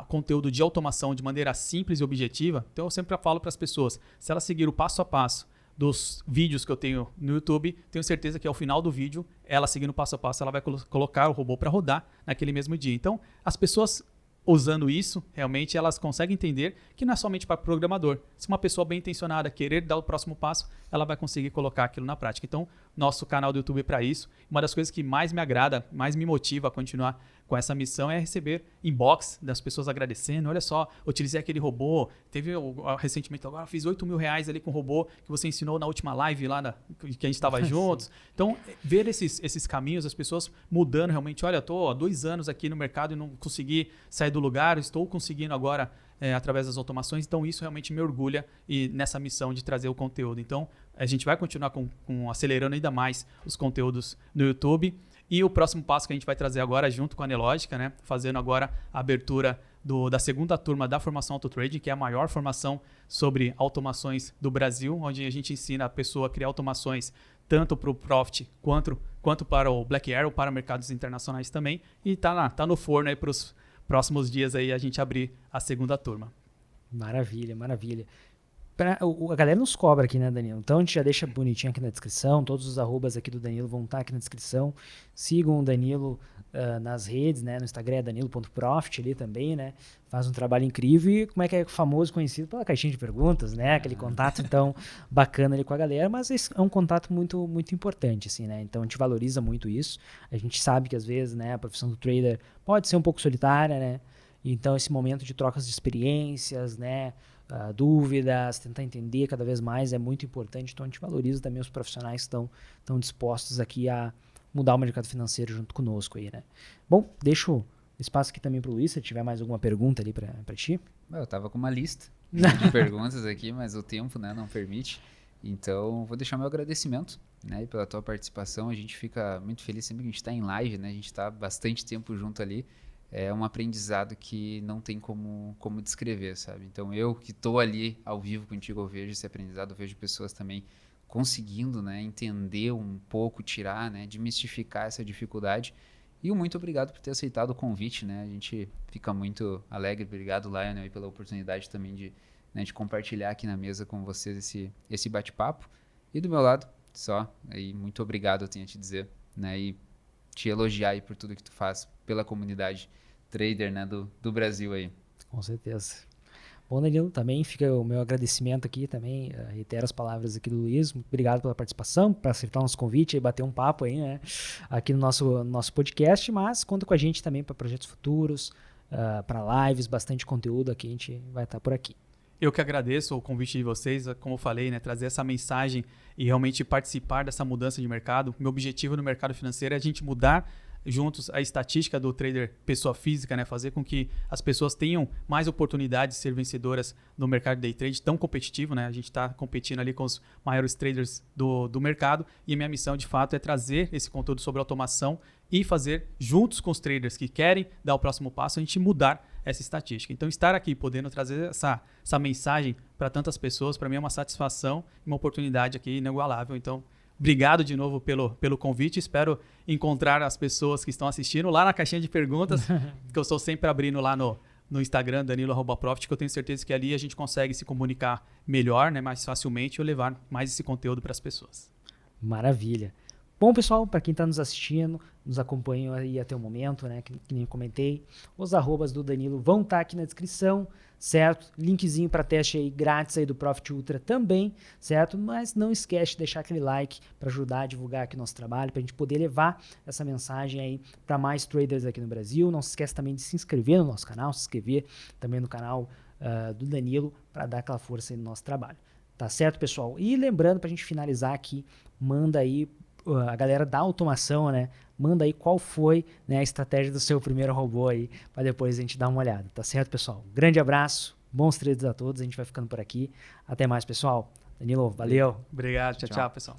C: conteúdo de automação de maneira simples e objetiva. Então, eu sempre falo para as pessoas, se elas seguirem o passo a passo dos vídeos que eu tenho no YouTube, tenho certeza que ao final do vídeo, ela seguindo o passo a passo, ela vai colocar o robô para rodar naquele mesmo dia. Então, as pessoas usando isso, realmente elas conseguem entender que não é somente para programador. Se uma pessoa bem intencionada querer dar o próximo passo, ela vai conseguir colocar aquilo na prática. Então, nosso canal do YouTube é para isso. Uma das coisas que mais me agrada, mais me motiva a continuar com essa missão é receber inbox das pessoas agradecendo. Olha só, utilizei aquele robô, teve recentemente, agora fiz R$8.000 ali com o robô que você ensinou na última live lá que a gente estava juntos. Então, ver esses caminhos, as pessoas mudando realmente. Olha, eu estou há 2 anos aqui no mercado e não consegui sair do lugar, estou conseguindo agora através das automações. Então, isso realmente me orgulha e nessa missão de trazer o conteúdo. Então, a gente vai continuar acelerando ainda mais os conteúdos no YouTube. E o próximo passo que a gente vai trazer agora, junto com a Nelogica, né, fazendo agora a abertura da segunda turma da formação Auto Trading, que é a maior formação sobre automações do Brasil, onde a gente ensina a pessoa a criar automações tanto para o Profit quanto para o Black Arrow, para mercados internacionais também. E tá no forno aí para os próximos dias aí a gente abrir a segunda turma.
A: Maravilha, maravilha. A galera nos cobra aqui, né, Danilo? Então a gente já deixa bonitinho aqui na descrição. Todos os arrobas aqui do Danilo vão estar aqui na descrição. Sigam o Danilo nas redes, né? No Instagram é danilo.profit ali também, né? Faz um trabalho incrível e como é que é famoso, conhecido pela caixinha de perguntas, né? Aquele contato então bacana ali com a galera, mas é um contato muito, muito importante, assim, né? Então a gente valoriza muito isso. A gente sabe que às vezes, né, a profissão do trader pode ser um pouco solitária, né? Então esse momento de trocas de experiências, né? Dúvidas, tentar entender cada vez mais é muito importante. Então a gente valoriza também os profissionais que estão dispostos aqui a mudar o mercado financeiro junto conosco aí, né? Bom, deixo espaço aqui também para o Luiz, se tiver mais alguma pergunta ali para ti.
B: Eu tava com uma lista de perguntas aqui, mas o tempo, né, não permite. Então vou deixar meu agradecimento, né, pela tua participação. A gente fica muito feliz sempre que a gente está em live, né? A gente está bastante tempo junto ali. É um aprendizado que não tem como descrever, sabe? Então, eu que estou ali ao vivo contigo, eu vejo esse aprendizado, eu vejo pessoas também conseguindo, né, entender um pouco, tirar, né, desmistificar essa dificuldade. E muito obrigado por ter aceitado o convite, né? A gente fica muito alegre. Obrigado, Lionel, pela oportunidade também de compartilhar aqui na mesa com vocês esse bate-papo. E do meu lado, só, aí, muito obrigado, eu tenho a te dizer, né? E te elogiar aí por tudo que tu faz pela comunidade trader, né, do Brasil aí.
A: Com certeza. Bom, Danilo, também fica o meu agradecimento aqui também, reitero as palavras aqui do Luiz, muito obrigado pela participação, para aceitar o nosso convite e bater um papo aí, né, aqui no nosso podcast, mas conta com a gente também para projetos futuros, para lives, bastante conteúdo aqui, a gente vai estar por aqui.
C: Eu que agradeço o convite de vocês, como eu falei, né, trazer essa mensagem e realmente participar dessa mudança de mercado. Meu objetivo no mercado financeiro é a gente mudar juntos a estatística do trader pessoa física, né, fazer com que as pessoas tenham mais oportunidades de ser vencedoras no mercado de day trade tão competitivo, né? A gente está competindo ali com os maiores traders do mercado e a minha missão de fato é trazer esse conteúdo sobre automação e fazer juntos com os traders que querem dar o próximo passo, a gente mudar essa estatística. Então, estar aqui podendo trazer essa mensagem para tantas pessoas, para mim é uma satisfação e uma oportunidade aqui inigualável. Então, obrigado de novo pelo convite. Espero encontrar as pessoas que estão assistindo lá na caixinha de perguntas, que eu estou sempre abrindo lá no Instagram, Danilo@Profit, que eu tenho certeza que ali a gente consegue se comunicar melhor, né, mais facilmente, e levar mais esse conteúdo para as pessoas.
A: Maravilha. Bom, pessoal, para quem está nos assistindo, nos acompanhou aí até o momento, né, que nem eu comentei, os arrobas do Danilo vão estar aqui na descrição, certo? Linkzinho para teste aí grátis aí do Profit Ultra também, certo? Mas não esquece de deixar aquele like para ajudar a divulgar aqui o nosso trabalho, para a gente poder levar essa mensagem aí para mais traders aqui no Brasil. Não se esquece também de se inscrever no nosso canal, se inscrever também no canal do Danilo para dar aquela força aí no nosso trabalho. Tá certo, pessoal? E lembrando, para a gente finalizar aqui, manda aí a galera da automação, né? Manda aí qual foi, né, a estratégia do seu primeiro robô aí, para depois a gente dar uma olhada. Tá certo, pessoal? Grande abraço, bons trades a todos, a gente vai ficando por aqui. Até mais, pessoal. Danilo, valeu.
C: Obrigado, tchau, pessoal.